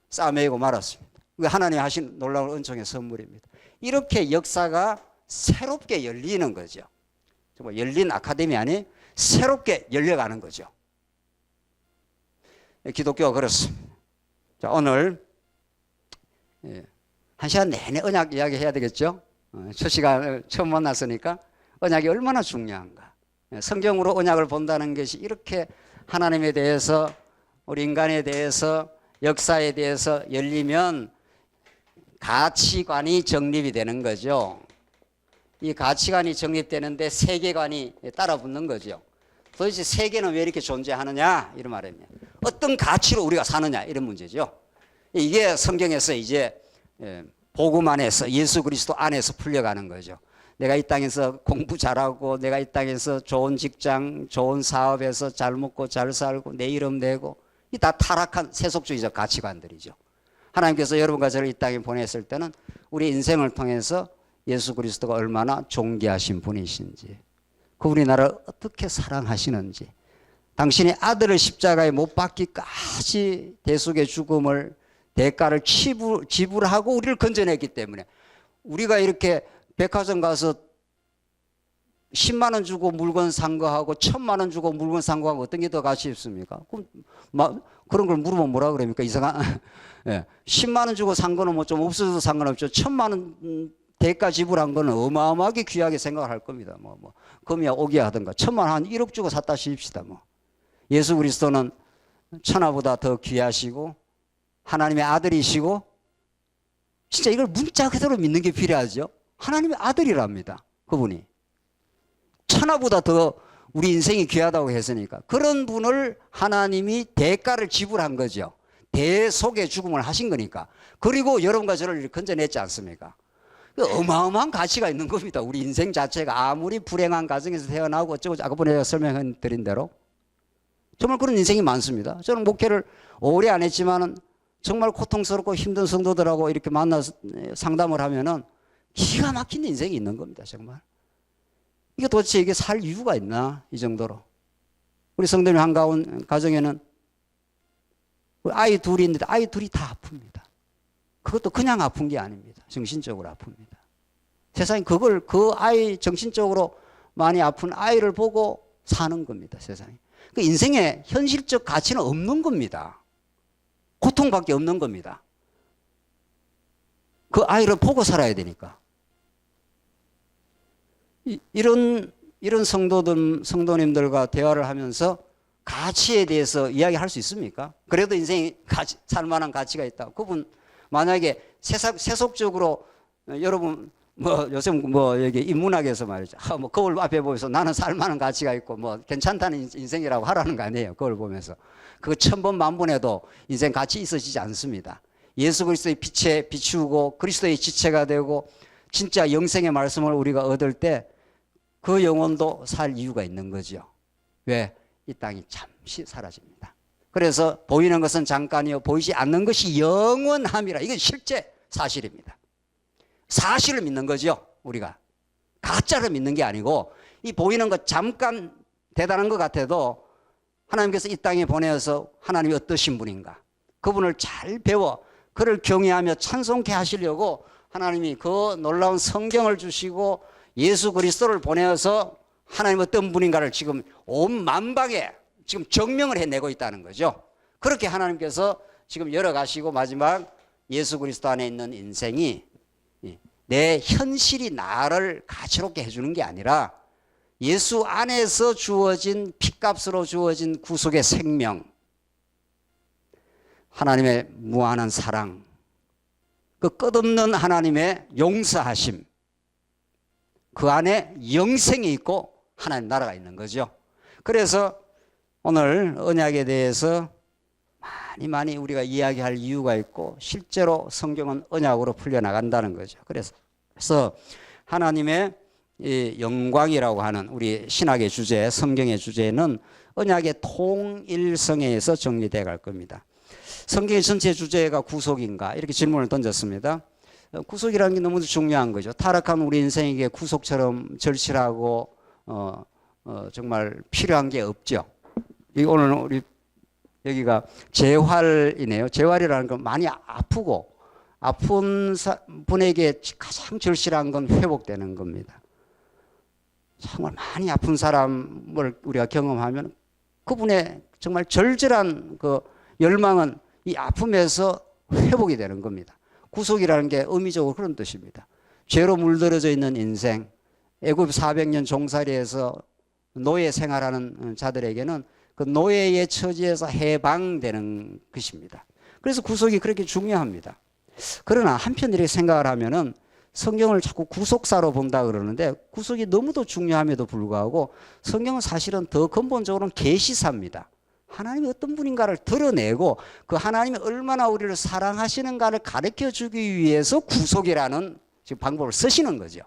싸매고 말았습니다. 하나님이 하신 놀라운 은총의 선물입니다. 이렇게 역사가 새롭게 열리는 거죠. 정말 열린 아카데미 안에 새롭게 열려가는 거죠. 기독교가 그렇습니다. 자, 오늘 한 시간 내내 언약 이야기 해야 되겠죠. 첫 시간을 처음 만났으니까 언약이 얼마나 중요한가. 성경으로 언약을 본다는 것이 이렇게 하나님에 대해서, 우리 인간에 대해서, 역사에 대해서 열리면 가치관이 정립이 되는 거죠. 이 가치관이 정립되는데 세계관이 따라붙는 거죠. 도대체 세계는 왜 이렇게 존재하느냐, 이런 말입니다. 어떤 가치로 우리가 사느냐, 이런 문제죠. 이게 성경에서 이제 복음 안에서, 예수 그리스도 안에서 풀려가는 거죠. 내가 이 땅에서 공부 잘하고, 내가 이 땅에서 좋은 직장, 좋은 사업에서 잘 먹고 잘 살고 내 이름 내고, 이 다 타락한 세속주의적 가치관들이죠. 하나님께서 여러분과 저를 이 땅에 보냈을 때는 우리 인생을 통해서 예수 그리스도가 얼마나 존귀하신 분이신지, 그 우리나라를 어떻게 사랑하시는지, 당신의 아들을 십자가에 못 박기까지 대속의 죽음을, 대가를 지불하고 우리를 건져냈기 때문에, 우리가 이렇게 백화점 가서 10만 원 주고 물건 산 거하고 1000만 원 주고 물건 산 거하고 어떤 게 더 가치 있습니까? 그런 걸 물으면 뭐라 그럽니까? 이상한. 10만 원 주고 산 거는 뭐 좀 없어도 상관없죠. 1000만 원 대가 지불한 거는 어마어마하게 귀하게 생각을 할 겁니다. 금이야 오기야 하든가. 1000만 원 한 1억 주고 샀다 싶시다. 예수 그리스도는 천하보다 더 귀하시고 하나님의 아들이시고, 진짜 이걸 문자 그대로 믿는 게 필요하죠. 하나님의 아들이랍니다. 그분이. 천하보다 더 우리 인생이 귀하다고 했으니까 그런 분을 하나님이 대가를 지불한 거죠. 대속의 죽음을 하신 거니까. 그리고 여러분과 저를 건져냈지 않습니까? 어마어마한 가치가 있는 겁니다. 우리 인생 자체가 아무리 불행한 가정에서 태어나고 어쩌고 아까번에 설명드린 대로 정말 그런 인생이 많습니다. 저는 목회를 오래 안 했지만은 정말 고통스럽고 힘든 성도들하고 이렇게 만나서 상담을 하면은 기가 막힌 인생이 있는 겁니다. 정말. 이게 도대체 이게 살 이유가 있나, 이 정도로. 우리 성도님 한가운 가정에는 아이 둘이 있는데 아이 둘이 다 아픕니다. 그것도 그냥 아픈 게 아닙니다. 정신적으로 아픕니다. 세상에 그 아이 정신적으로 많이 아픈 아이를 보고 사는 겁니다. 세상에. 그 인생의 현실적 가치는 없는 겁니다. 고통밖에 없는 겁니다. 그 아이를 보고 살아야 되니까. 이런 성도님들과 대화를 하면서 가치에 대해서 이야기할 수 있습니까? 그래도 인생이 살만한 가치가 있다. 그분 만약에 세속적으로 여러분 요즘 여기 인문학에서 말이죠. 거울 앞에 보면서 나는 살만한 가치가 있고 괜찮다는 인생이라고 하라는 거 아니에요. 거울 보면서. 그거 천번 만번해도 인생 가치 있어지지 않습니다. 예수 그리스도의 빛에 비추고 그리스도의 지체가 되고 진짜 영생의 말씀을 우리가 얻을 때 그 영혼도 살 이유가 있는 거죠. 왜? 이 땅이 잠시 사라집니다. 그래서 보이는 것은 잠깐이요 보이지 않는 것이 영원함이라. 이건 실제 사실입니다. 사실을 믿는 거죠. 우리가 가짜를 믿는 게 아니고 이 보이는 것 잠깐 대단한 것 같아도 하나님께서 이 땅에 보내어서 하나님이 어떠신 분인가 그분을 잘 배워 그를 경외하며 찬송케 하시려고 하나님이 그 놀라운 성경을 주시고 예수 그리스도를 보내어서 하나님 어떤 분인가를 지금 온 만방에 지금 증명을 해내고 있다는 거죠. 그렇게 하나님께서 지금 열어가시고 마지막 예수 그리스도 안에 있는 인생이 내 현실이 나를 가치롭게 해주는 게 아니라 예수 안에서 주어진 핏값으로 주어진 구속의 생명, 하나님의 무한한 사랑, 그 끝없는 하나님의 용서하심, 그 안에 영생이 있고 하나님 나라가 있는 거죠. 그래서 오늘 언약에 대해서 많이 우리가 이야기할 이유가 있고 실제로 성경은 언약으로 풀려나간다는 거죠. 그래서 하나님의 이 영광이라고 하는 우리 신학의 주제, 성경의 주제는 언약의 통일성에서 정리되어 갈 겁니다. 성경의 전체 주제가 구속인가 이렇게 질문을 던졌습니다. 구속이라는 게 너무 중요한 거죠. 타락한 우리 인생에게 구속처럼 절실하고 정말 필요한 게 없죠. 오늘 우리 여기가 재활이네요. 재활이라는 건 많이 아프고 아픈 분에게 가장 절실한 건 회복되는 겁니다. 정말 많이 아픈 사람을 우리가 경험하면 그분의 정말 절절한 그 열망은 이 아픔에서 회복이 되는 겁니다. 구속이라는 게 의미적으로 그런 뜻입니다. 죄로 물들어져 있는 인생, 애굽 400년 종살이에서 노예 생활하는 자들에게는 그 노예의 처지에서 해방되는 것입니다. 그래서 구속이 그렇게 중요합니다. 그러나 한편 이렇게 생각을 하면은 성경을 자꾸 구속사로 본다 그러는데 구속이 너무도 중요함에도 불구하고 성경은 사실은 더 근본적으로는 계시사입니다. 하나님이 어떤 분인가를 드러내고 그 하나님이 얼마나 우리를 사랑하시는가를 가르쳐 주기 위해서 구속이라는 지금 방법을 쓰시는 거죠.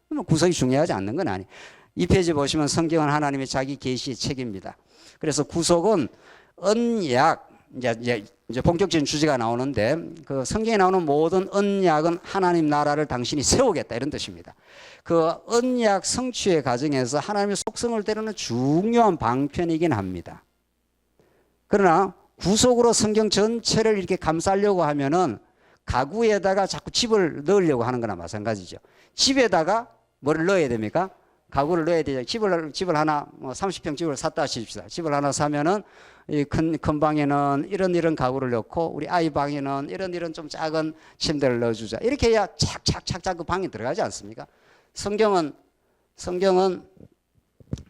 그러면 구속이 중요하지 않는 건 아니에요. 이 페이지 보시면 성경은 하나님의 자기 계시의 책입니다. 그래서 구속은 언약, 이제 본격적인 주제가 나오는데 그 성경에 나오는 모든 언약은 하나님 나라를 당신이 세우겠다 이런 뜻입니다. 그 언약 성취의 과정에서 하나님의 속성을 드러내는 중요한 방편이긴 합니다. 그러나 구속으로 성경 전체를 이렇게 감싸려고 하면은 가구에다가 자꾸 집을 넣으려고 하는 거나 마찬가지죠. 집에다가 뭐를 넣어야 됩니까? 가구를 넣어야 되죠. 집을 하나 30평 집을 샀다 치십시다. 집을 하나 사면은 이 큰 방에는 이런 가구를 넣고 우리 아이 방에는 이런 좀 작은 침대를 넣어주자. 이렇게 해야 착착착착 그 방에 들어가지 않습니까? 성경은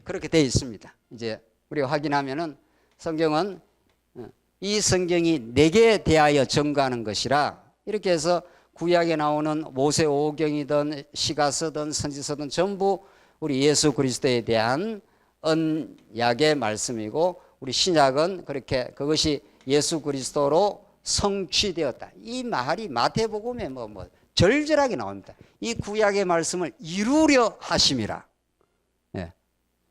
그렇게 되어 있습니다. 이제 우리가 확인하면은 성경은 이 성경이 내게 대하여 증거하는 것이라 이렇게 해서 구약에 나오는 모세오경이든 시가서든 선지서든 전부 우리 예수 그리스도에 대한 언약의 말씀이고 우리 신약은 그렇게 그것이 예수 그리스도로 성취되었다. 이 말이 마태복음에 절절하게 나옵니다. 이 구약의 말씀을 이루려 하심이라. 예.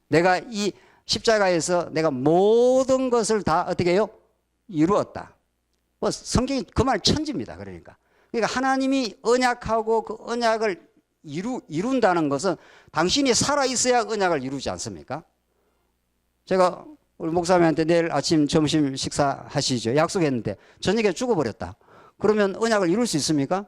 내가 이 십자가에서 내가 모든 것을 다 어떻게 해요? 이루었다. 성경이 그 말 천지입니다. 그러니까 하나님이 언약하고 그 언약을 이룬다는 것은 당신이 살아있어야 언약을 이루지 않습니까? 제가 우리 목사님한테 내일 아침 점심 식사하시죠. 약속했는데 저녁에 죽어버렸다. 그러면 언약을 이룰 수 있습니까?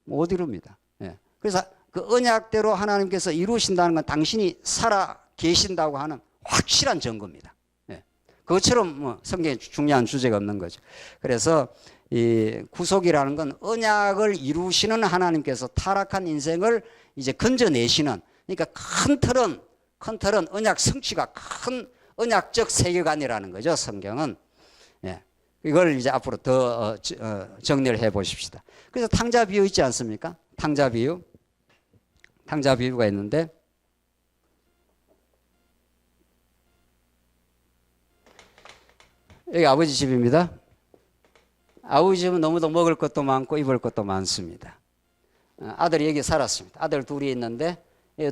못 이룹니다. 예. 그래서 그 언약대로 하나님께서 이루신다는 건 당신이 살아 계신다고 하는 확실한 증거입니다. 예. 그것처럼 뭐 성경에 중요한 주제가 없는 거죠. 그래서 이 구속이라는 건 언약을 이루시는 하나님께서 타락한 인생을 이제 건져내시는, 그러니까 큰 틀은 언약 성취가 큰 언약적 세계관이라는 거죠. 성경은. 예. 이걸 이제 앞으로 더 정리를 해 보십시다. 그래서 탕자 비유 있지 않습니까? 탕자 비유가 있는데, 여기 아버지 집입니다. 아버지 집은 너무도 먹을 것도 많고 입을 것도 많습니다. 아들이 여기 살았습니다. 아들 둘이 있는데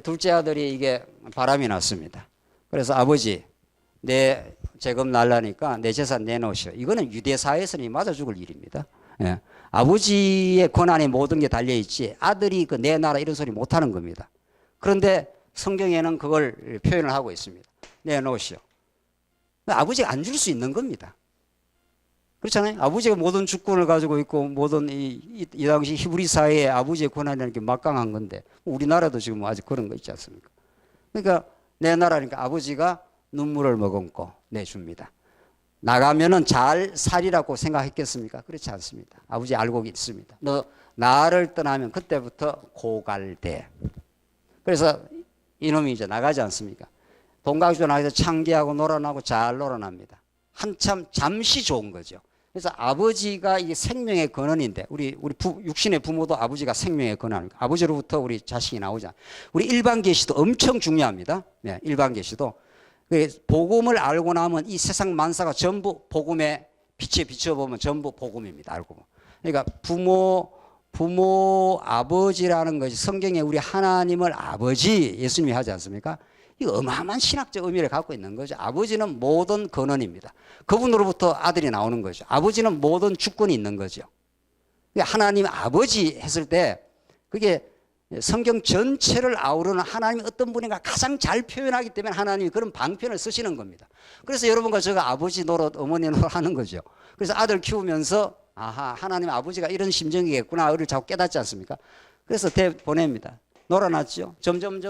둘째 아들이 이게 바람이 났습니다. 그래서 아버지, 내 재금 날라니까 내 재산 내놓으시오. 이거는 유대사회에서는 맞아 죽을 일입니다. 예. 아버지의 권한에 모든 게 달려있지 아들이 그 내놔라 이런 소리 못하는 겁니다. 그런데 성경에는 그걸 표현을 하고 있습니다. 내놓으시오. 아버지가 안 줄 수 있는 겁니다. 그렇잖아요. 아버지가 모든 주권을 가지고 있고 모든 이 당시 히브리 사회에 아버지의 권한이라는 게 막강한 건데, 우리나라도 지금 아직 그런 거 있지 않습니까? 그러니까 내놔라니까 아버지가 눈물을 머금고 내줍니다. 나가면은 잘 살이라고 생각했겠습니까? 그렇지 않습니다. 아버지 알고 있습니다. 너 나를 떠나면 그때부터 고갈돼. 그래서 이놈이 이제 나가지 않습니까? 돈 가지고 나가서 창기하고 놀아나고 잘 놀아납니다. 한참 잠시 좋은 거죠. 그래서 아버지가 이게 생명의 근원인데, 우리 육신의 부모도 아버지가 생명의 근원입니다. 아버지로부터 우리 자식이 나오잖아요. 우리 일반 계시도 엄청 중요합니다. 네, 일반 계시도. 복음을 알고 나면 이 세상 만사가 전부 복음의 빛에 비춰보면 전부 복음입니다. 알고 보면. 그러니까 부모 아버지라는 것이 성경에 우리 하나님을 아버지 예수님이 하지 않습니까? 이거 어마어마한 신학적 의미를 갖고 있는 거죠. 아버지는 모든 근원입니다. 그분으로부터 아들이 나오는 거죠. 아버지는 모든 주권이 있는 거죠. 하나님 아버지 했을 때 그게 성경 전체를 아우르는 하나님이 어떤 분인가 가장 잘 표현하기 때문에 하나님이 그런 방편을 쓰시는 겁니다. 그래서 여러분과 제가 아버지 노릇, 어머니 노릇 하는 거죠. 그래서 아들 키우면서 아하, 하나님 아버지가 이런 심정이겠구나를 자꾸 깨닫지 않습니까? 그래서 보냅니다. 놀아놨죠. 점점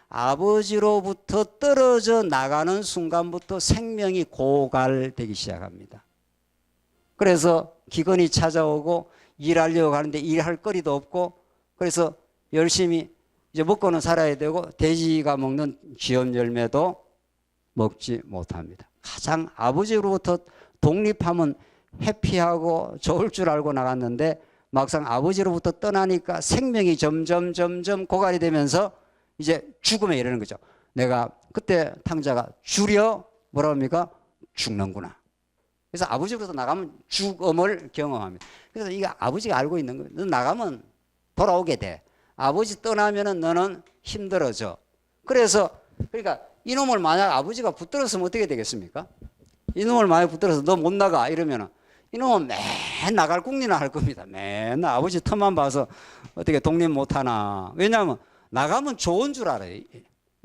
아버지로부터 떨어져 나가는 순간부터 생명이 고갈되기 시작합니다. 그래서 기근이 찾아오고 일하려고 하는데 일할 거리도 없고, 그래서 열심히 이제 먹고는 살아야 되고 돼지가 먹는 쥐염 열매도 먹지 못합니다. 가장 아버지로부터 독립하면 해피하고 좋을 줄 알고 나갔는데 막상 아버지로부터 떠나니까 생명이 점점 고갈이 되면서 이제 죽음에 이르는 거죠. 내가 그때 탕자가 주려 뭐라 합니까? 죽는구나. 그래서 아버지로부터 나가면 죽음을 경험합니다. 그래서 이게 아버지가 알고 있는 거예요. 너 나가면 돌아오게 돼. 아버지 떠나면은 너는 힘들어져. 그래서 그러니까 이놈을 만약 아버지가 붙들었으면 어떻게 되겠습니까? 이놈을 만약 붙들어서 너 못 나가 이러면은 이놈은 맨 나갈 궁리나 할 겁니다. 맨날 아버지 틈만 봐서 어떻게 독립 못하나. 왜냐하면 나가면 좋은 줄 알아요.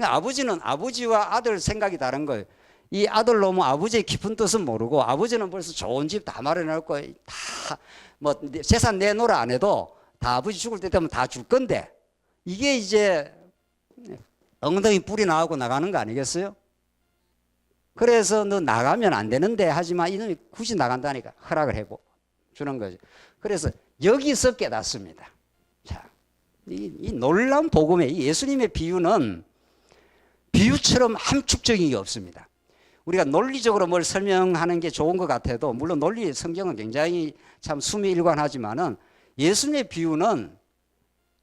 아버지는 아버지와 아들 생각이 다른 거예요. 이 아들 놈은 아버지의 깊은 뜻은 모르고 아버지는 벌써 좋은 집 다 마련해놓고 다 뭐 재산 내놓으라 안 해도 다 아버지 죽을 때 되면 다 줄 건데, 이게 이제 엉덩이 뿔이 나오고 나가는 거 아니겠어요? 그래서 너 나가면 안 되는데 하지만 이놈이 굳이 나간다니까 허락을 해주는 거죠. 그래서 여기서 깨닫습니다. 자, 이 놀라운 복음의 이 예수님의 비유는 비유처럼 함축적인 게 없습니다. 우리가 논리적으로 뭘 설명하는 게 좋은 것 같아도, 물론 논리 성경은 굉장히 참 수미일관하지만은 예수님의 비유는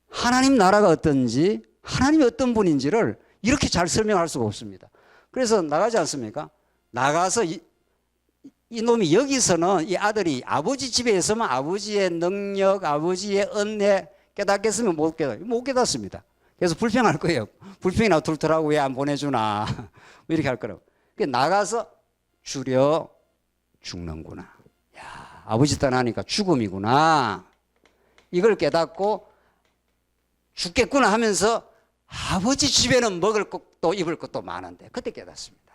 하나님 나라가 어떤지, 하나님이 어떤 분인지를 이렇게 잘 설명할 수가 없습니다. 그래서 나가지 않습니까? 나가서 이놈이 여기서는 이 아들이 아버지 집에 있으면 아버지의 능력, 아버지의 은혜 깨닫겠으면 못 깨닫습니다. 그래서 불평할 거예요. 불평이나 둘더라고 왜 안 보내주나. 이렇게 할 거라고. 나가서 주려 죽는구나. 야, 아버지 떠나니까 죽음이구나. 이걸 깨닫고 죽겠구나 하면서 아버지 집에는 먹을 것도 입을 것도 많은데 그때 깨닫습니다.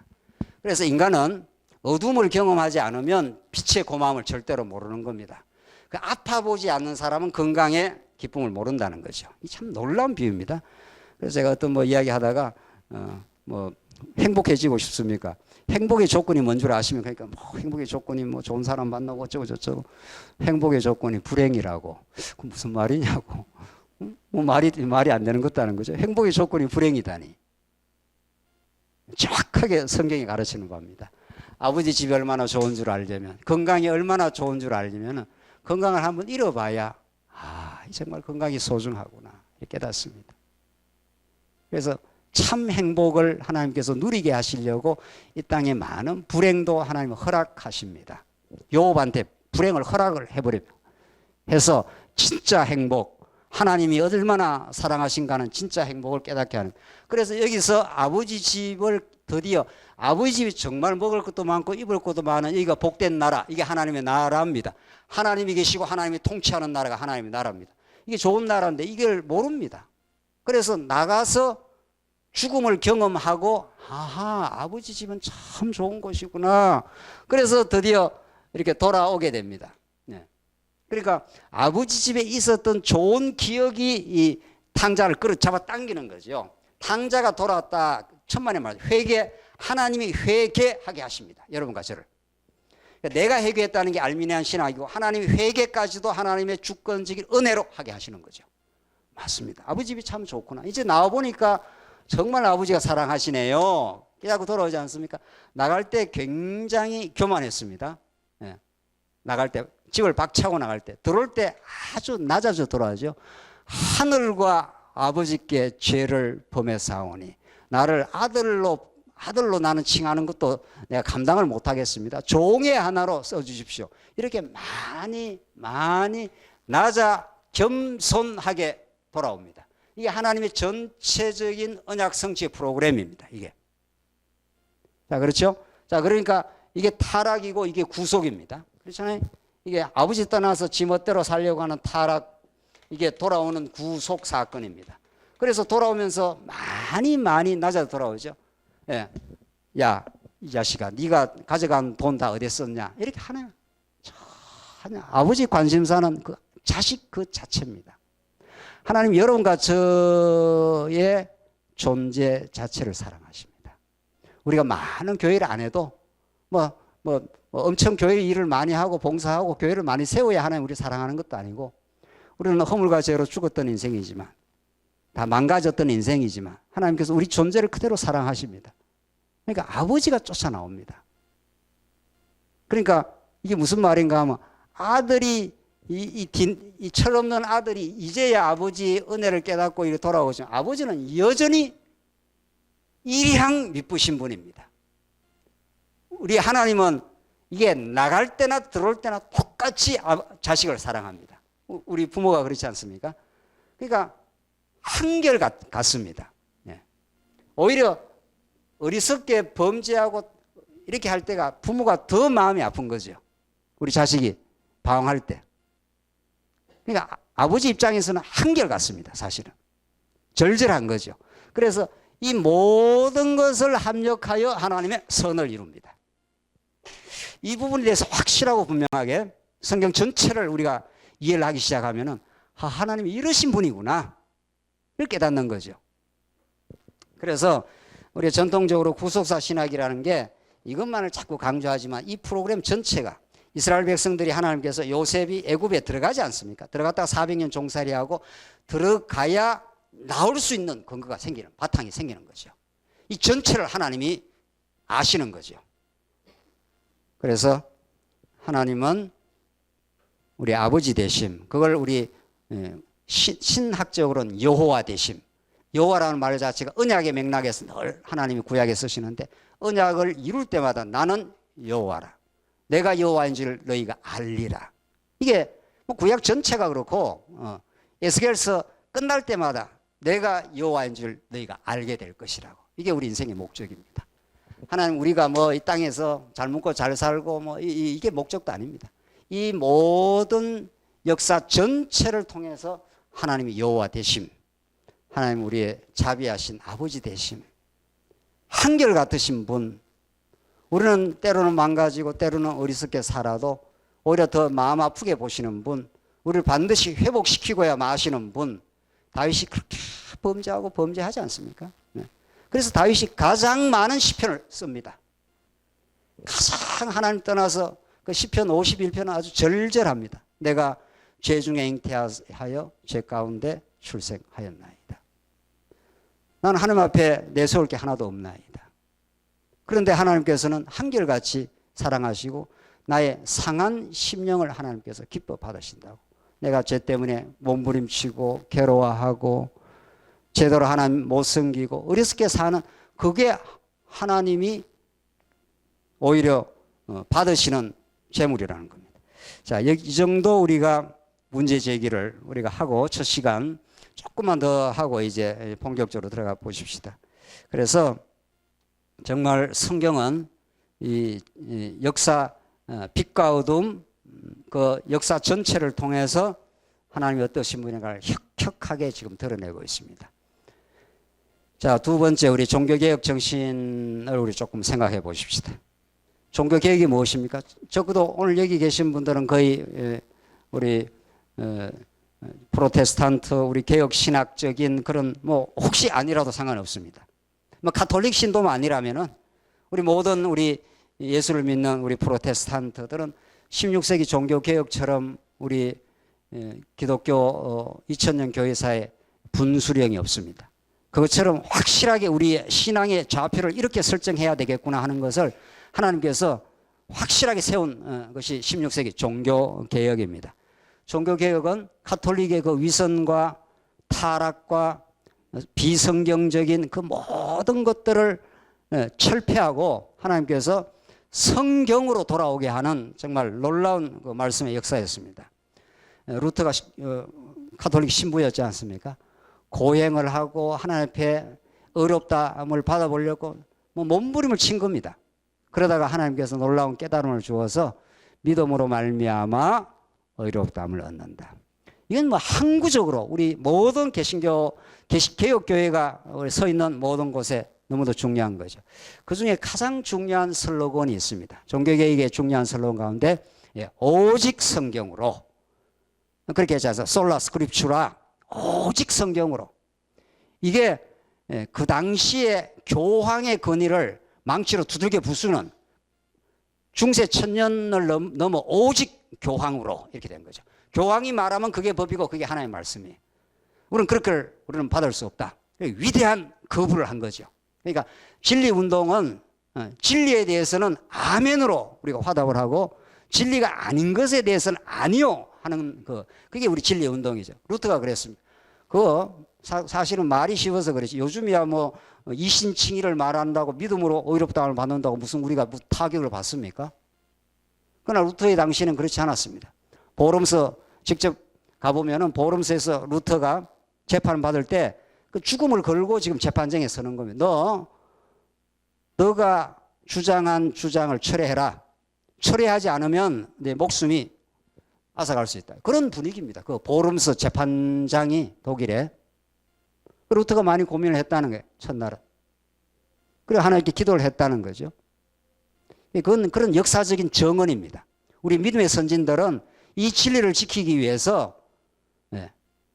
그래서 인간은 어둠을 경험하지 않으면 빛의 고마움을 절대로 모르는 겁니다. 그 아파보지 않는 사람은 건강의 기쁨을 모른다는 거죠. 이 참 놀라운 비유입니다. 그래서 제가 어떤 뭐 이야기 하다가 행복해지고 싶습니까? 행복의 조건이 뭔 줄 아시면, 그러니까 뭐 행복의 조건이 뭐 좋은 사람 만나고 어쩌고 저쩌고, 행복의 조건이 불행이라고. 그 무슨 말이냐고. 뭐 말이 안 되는 것도 아닌 거죠. 행복의 조건이 불행이다니. 정확하게 성경이 가르치는 겁니다. 아버지 집이 얼마나 좋은 줄 알려면, 건강이 얼마나 좋은 줄 알려면 건강을 한번 잃어봐야 정말 건강이 소중하구나 이렇게 깨닫습니다. 그래서 참 행복을 하나님께서 누리게 하시려고 이 땅에 많은 불행도 하나님은 허락하십니다. 요업한테 불행을 허락을 해버리며 해서 진짜 행복, 하나님이 얼마나 사랑하신가는 진짜 행복을 깨닫게 하는. 그래서 여기서 아버지 집을 드디어, 아버지 집이 정말 먹을 것도 많고 입을 것도 많은 여기가 복된 나라, 이게 하나님의 나라입니다. 하나님이 계시고 하나님이 통치하는 나라가 하나님의 나라입니다. 이게 좋은 나라인데 이걸 모릅니다. 그래서 나가서 죽음을 경험하고 아버지 집은 참 좋은 곳이구나. 그래서 드디어 이렇게 돌아오게 됩니다. 네. 그러니까 아버지 집에 있었던 좋은 기억이 이 탕자를 잡아 당기는 거죠. 탕자가 돌아왔다. 천만의 말, 하나님이 회개하게 하십니다. 여러분과 저를. 내가 회개했다는 게 알미니안 신학이고, 하나님이 회개까지도 하나님의 주권적인 은혜로 하게 하시는 거죠. 맞습니다. 아버지 집이 참 좋구나. 이제 나와보니까 정말 아버지가 사랑하시네요. 깨닫고 돌아오지 않습니까? 나갈 때 굉장히 교만했습니다. 예. 나갈 때, 집을 박차고 나갈 때, 들어올 때 아주 낮아져 돌아오죠. 하늘과 아버지께 죄를 범했사오니 나를 아들로 나는 칭하는 것도 내가 감당을 못하겠습니다. 종의 하나로 써주십시오. 이렇게 많이 낮아 겸손하게 돌아옵니다. 이게 하나님의 전체적인 언약 성취의 프로그램입니다. 이게. 자, 그렇죠? 자, 그러니까 이게 타락이고 이게 구속입니다. 그렇잖아요? 이게 아버지 떠나서 지멋대로 살려고 하는 타락, 이게 돌아오는 구속 사건입니다. 그래서 돌아오면서 많이 낮아 돌아오죠. 예. 야, 이 자식아, 네가 가져간 돈 다 어디 썼냐? 이렇게 하나요. 아버지 관심사는 그 자식 그 자체입니다. 하나님 여러분과 저의 존재 자체를 사랑하십니다. 우리가 많은 교회를 안 해도 엄청 교회 일을 많이 하고 봉사하고 교회를 많이 세워야 하나님 우리 사랑하는 것도 아니고, 우리는 허물과 죄로 죽었던 인생이지만, 다 망가졌던 인생이지만 하나님께서 우리 존재를 그대로 사랑하십니다. 그러니까 아버지가 쫓아나옵니다. 그러니까 이게 무슨 말인가 하면, 아들이 이 철없는 아들이 이제야 아버지의 은혜를 깨닫고 이렇게 돌아오지만, 아버지는 여전히 일향 미쁘신 분입니다. 우리 하나님은 이게 나갈 때나 들어올 때나 똑같이 자식을 사랑합니다. 우리 부모가 그렇지 않습니까? 그러니까 한결 같습니다. 예. 오히려 어리석게 범죄하고 이렇게 할 때가 부모가 더 마음이 아픈 거죠. 우리 자식이 방황할 때. 그러니까 아버지 입장에서는 한결 같습니다. 사실은. 절절한 거죠. 그래서 이 모든 것을 합력하여 하나님의 선을 이룹니다. 이 부분에 대해서 확실하고 분명하게 성경 전체를 우리가 이해를 하기 시작하면은 하나님이 이러신 분이구나. 이걸 깨닫는 거죠. 그래서 우리가 전통적으로 구속사 신학이라는 게 이것만을 자꾸 강조하지만, 이 프로그램 전체가 이스라엘 백성들이 하나님께서 요셉이 애굽에 들어가지 않습니까? 들어갔다가 400년 종살이하고 들어가야 나올 수 있는 근거가 생기는, 바탕이 생기는 거죠. 이 전체를 하나님이 아시는 거죠. 그래서 하나님은 우리 아버지 되심, 그걸 우리 신학적으로는 여호와 되심. 여호와라는 말 자체가 언약의 맥락에서 늘 하나님이 구약에 쓰시는데, 언약을 이룰 때마다 나는 여호와라, 내가 여호와인 줄 너희가 알리라. 이게 뭐 구약 전체가 그렇고 에스겔서 끝날 때마다 내가 여호와인 줄 너희가 알게 될 것이라고. 이게 우리 인생의 목적입니다. 하나님, 우리가 뭐 이 땅에서 잘 먹고 잘 살고 뭐 이게 목적도 아닙니다. 이 모든 역사 전체를 통해서 하나님이 여호와 되심, 하나님 우리의 자비하신 아버지 되심, 한결같으신 분. 우리는 때로는 망가지고 때로는 어리석게 살아도 오히려 더 마음 아프게 보시는 분, 우리를 반드시 회복시키고야 마시는 분. 다윗이 그렇게 범죄하고 범죄하지 않습니까? 네. 그래서 다윗이 가장 많은 시편을 씁니다. 가장 하나님 떠나서 그 시편 51편은 아주 절절합니다. 내가 죄 중에 잉태하여 죄 가운데 출생하였나이다. 나는 하나님 앞에 내세울 게 하나도 없나이다. 그런데 하나님께서는 한결같이 사랑하시고 나의 상한 심령을 하나님께서 기뻐 받으신다고. 내가 죄 때문에 몸부림치고 괴로워하고 제대로 하나님 못 섬기고 어리석게 사는 그게 하나님이 오히려 받으시는 재물이라는 겁니다. 자, 이 정도 우리가 문제 제기를 우리가 하고 첫 시간 조금만 더 하고 이제 본격적으로 들어가 보십시다. 그래서 정말 성경은 이 역사 빛과 어둠 그 역사 전체를 통해서 하나님이 어떠신 분인가를 혁혁하게 지금 드러내고 있습니다. 자, 두 번째 우리 종교개혁 정신을 우리 조금 생각해 보십시다. 종교개혁이 무엇입니까? 적어도 오늘 여기 계신 분들은 거의 우리 프로테스탄트 우리 개혁 신학적인 그런 뭐 혹시 아니라도 상관없습니다. 뭐 가톨릭 신도만 아니라면은 우리 모든 우리 예수를 믿는 우리 프로테스탄트들은 16세기 종교개혁처럼 우리 기독교 2000년 교회사에 분수령이 없습니다. 그것처럼 확실하게 우리의 신앙의 좌표를 이렇게 설정해야 되겠구나 하는 것을 하나님께서 확실하게 세운 것이 16세기 종교개혁입니다. 종교개혁은 가톨릭의 그 위선과 타락과 비성경적인 그 모든 것들을 철폐하고 하나님께서 성경으로 돌아오게 하는 정말 놀라운 그 말씀의 역사였습니다. 루터가 가톨릭 신부였지 않습니까? 고행을 하고 하나님 앞에 어렵다함을 받아보려고 뭐 몸부림을 친 겁니다. 그러다가 하나님께서 놀라운 깨달음을 주어서 믿음으로 말미암아 의롭다함을 얻는다. 이건 뭐 항구적으로 우리 모든 개혁교회가 서 있는 모든 곳에 너무도 중요한 거죠. 그 중에 가장 중요한 슬로건이 있습니다. 종교개혁의 중요한 슬로건 가운데 오직 성경으로 그렇게 해서 솔라 스크립추라 오직 성경으로 이게 그 당시에 교황의 권위를 망치로 두들겨 부수는 중세 천년을 넘어 오직 교황으로 이렇게 된 거죠. 교황이 말하면 그게 법이고 그게 하나님의 말씀이에요. 우리는 받을 수 없다. 위대한 거부를 한 거죠. 그러니까 진리운동은 진리에 대해서는 아멘으로 우리가 화답을 하고 진리가 아닌 것에 대해서는 아니요 하는 그게 우리 진리운동이죠. 루터가 그랬습니다. 그거 사실은 말이 쉬워서 그렇지. 요즘이야 뭐 이신칭의를 말한다고 믿음으로 의롭다함을 받는다고 무슨 우리가 타격을 받습니까? 그러나 루터의 당시에는 그렇지 않았습니다. 보름서 직접 가보면은 보름서에서 루터가 재판을 받을 때 그 죽음을 걸고 지금 재판정에 서는 겁니다. 너가 주장한 주장을 철회해라. 철회하지 않으면 내 목숨이 앗아갈 수 있다. 그런 분위기입니다. 그 보름서 재판장이 독일에. 루터가 많이 고민을 했다는 거예요. 첫날은. 그래 하나님께 기도를 했다는 거죠. 그건 그런 역사적인 정언입니다. 우리 믿음의 선진들은 이 진리를 지키기 위해서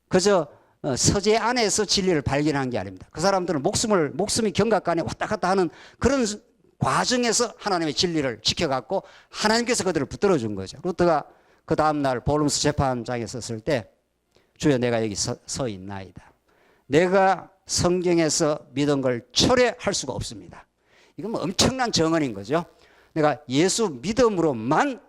그저 서재 안에서 진리를 발견한 게 아닙니다. 그 사람들은 목숨이 경각간에 왔다 갔다 하는 그런 과정에서 하나님의 진리를 지켜갖고 하나님께서 그들을 붙들어 준 거죠. 루터가 그 다음날 보름스 재판장에 섰을 때 주여 내가 여기 서 있나이다. 내가 성경에서 믿은 걸 철회할 수가 없습니다. 이건 뭐 엄청난 정언인 거죠. 내가 예수 믿음으로만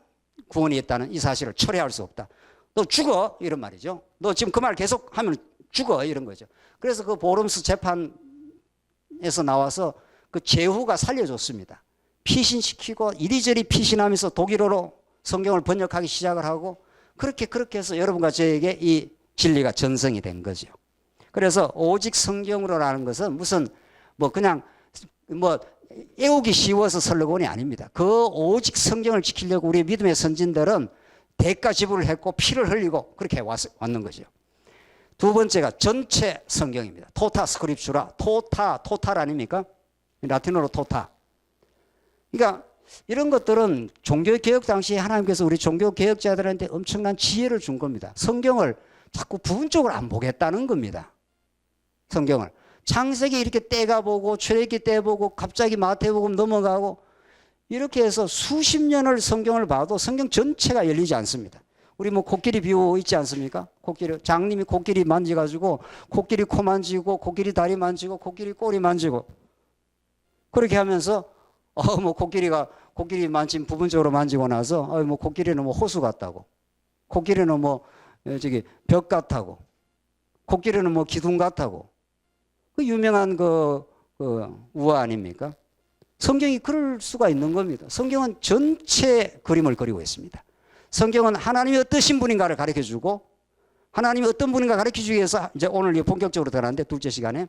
구원이 있다는 이 사실을 철회할 수 없다. 너 죽어 이런 말이죠. 너 지금 그 말 계속 하면 죽어 이런 거죠. 그래서 그 보름스 재판에서 나와서 그 제후가 살려줬습니다. 피신시키고 이리저리 피신하면서 독일어로 성경을 번역하기 시작을 하고 그렇게 해서 여러분과 저에게 이 진리가 전성이 된 거죠. 그래서 오직 성경으로라는 것은 무슨 뭐 그냥 뭐 애우기 쉬워서 슬로건이 아닙니다. 그 오직 성경을 지키려고 우리 믿음의 선진들은 대가 지불을 했고 피를 흘리고 그렇게 왔는 거죠. 두 번째가 전체 성경입니다. 토타 스크립추라. 토탈 아닙니까? 라틴어로 토타. 그러니까 이런 것들은 종교개혁 당시에 하나님께서 우리 종교개혁자들한테 엄청난 지혜를 준 겁니다. 성경을 자꾸 부분적으로 안 보겠다는 겁니다. 성경을 창세기 이렇게 떼가 보고 출애굽기 떼 보고 갑자기 마태복음 넘어가고 이렇게 해서 수십 년을 성경을 봐도 성경 전체가 열리지 않습니다. 우리 뭐 코끼리 비유 있지 않습니까? 코끼리, 장님이 코끼리 만져가지고 코끼리 코 만지고 코끼리 다리 만지고 코끼리 꼬리 만지고 그렇게 하면서 뭐 코끼리 만진 부분적으로 만지고 나서 뭐 코끼리는 뭐 호수 같다고, 코끼리는 뭐 저기 벽 같다고, 코끼리는 뭐 기둥 같다고, 그 유명한 그 우화 아닙니까? 성경이 그럴 수가 있는 겁니다. 성경은 전체 그림을 그리고 있습니다. 성경은 하나님이 어떠신 분인가를 가르쳐주고, 하나님이 어떤 분인가 가르쳐주기 위해서 이제 오늘 본격적으로 들어가는데 둘째 시간에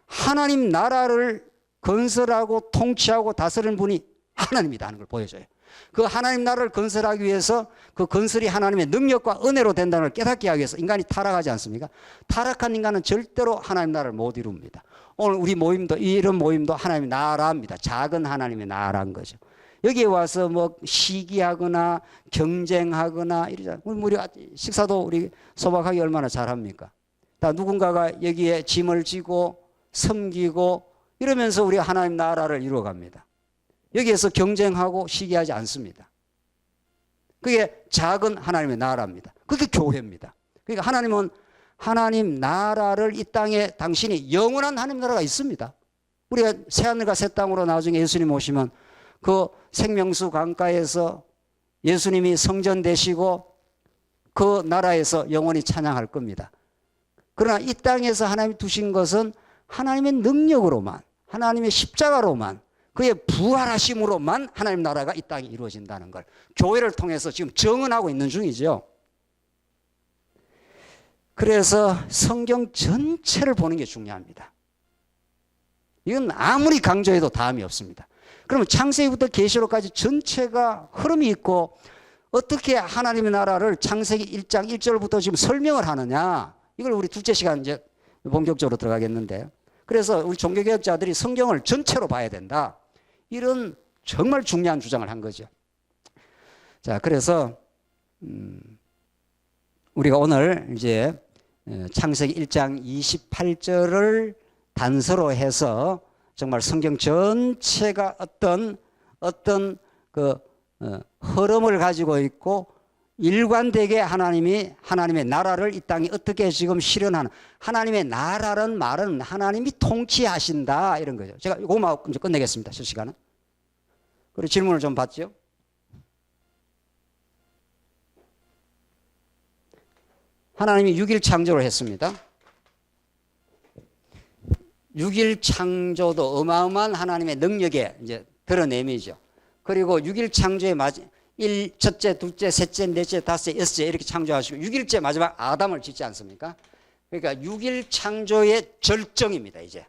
하나님 나라를 건설하고 통치하고 다스리는 분이 하나님이다 하는 걸 보여줘요. 그 하나님 나라를 건설하기 위해서 그 건설이 하나님의 능력과 은혜로 된다는 걸 깨닫게 하기 위해서 인간이 타락하지 않습니까? 타락한 인간은 절대로 하나님 나라를 못 이룹니다. 오늘 우리 모임도, 이런 모임도 하나님의 나라입니다. 작은 하나님의 나라인 거죠. 여기에 와서 뭐 시기하거나 경쟁하거나 이러잖아요. 우리 식사도 우리 소박하게 얼마나 잘합니까? 다 누군가가 여기에 짐을 지고 섬기고 이러면서 우리 하나님 나라를 이루어갑니다. 여기에서 경쟁하고 시기하지 않습니다. 그게 작은 하나님의 나라입니다. 그게 교회입니다. 그러니까 하나님은 하나님 나라를 이 땅에 당신이 영원한 하나님 나라가 있습니다. 우리가 새하늘과 새 땅으로 나중에 예수님 오시면 그 생명수 강가에서 예수님이 성전 되시고 그 나라에서 영원히 찬양할 겁니다. 그러나 이 땅에서 하나님이 두신 것은 하나님의 능력으로만, 하나님의 십자가로만, 그의 부활하심으로만 하나님 나라가 이 땅에 이루어진다는 걸 교회를 통해서 지금 정언하고 있는 중이죠. 그래서 성경 전체를 보는 게 중요합니다. 이건 아무리 강조해도 다음이 없습니다. 그러면 창세기부터 계시록까지 전체가 흐름이 있고 어떻게 하나님의 나라를 창세기 1장 1절부터 지금 설명을 하느냐, 이걸 우리 둘째 시간 이제 본격적으로 들어가겠는데, 그래서 우리 종교개혁자들이 성경을 전체로 봐야 된다, 이런 정말 중요한 주장을 한 거죠. 자, 그래서 우리가 오늘 이제 창세기 1장 28절을 단서로 해서 정말 성경 전체가 어떤 그 흐름을 가지고 있고 일관되게 하나님의 나라를 이 땅에 어떻게 지금 실현하는, 하나님의 나라는 말은 하나님이 통치하신다 이런 거죠. 제가 이거만 이제 끝내겠습니다. 저 시간은. 그리고 질문을 좀 받죠. 하나님이 6일 창조를 했습니다. 6일 창조도 어마어마한 하나님의 능력의 이제 드러냄이죠. 그리고 6일 창조의 첫째, 둘째, 셋째, 넷째, 다섯째, 여섯째 이렇게 창조하시고 6일째 마지막 아담을 짓지 않습니까? 그러니까 6일 창조의 절정입니다, 이제.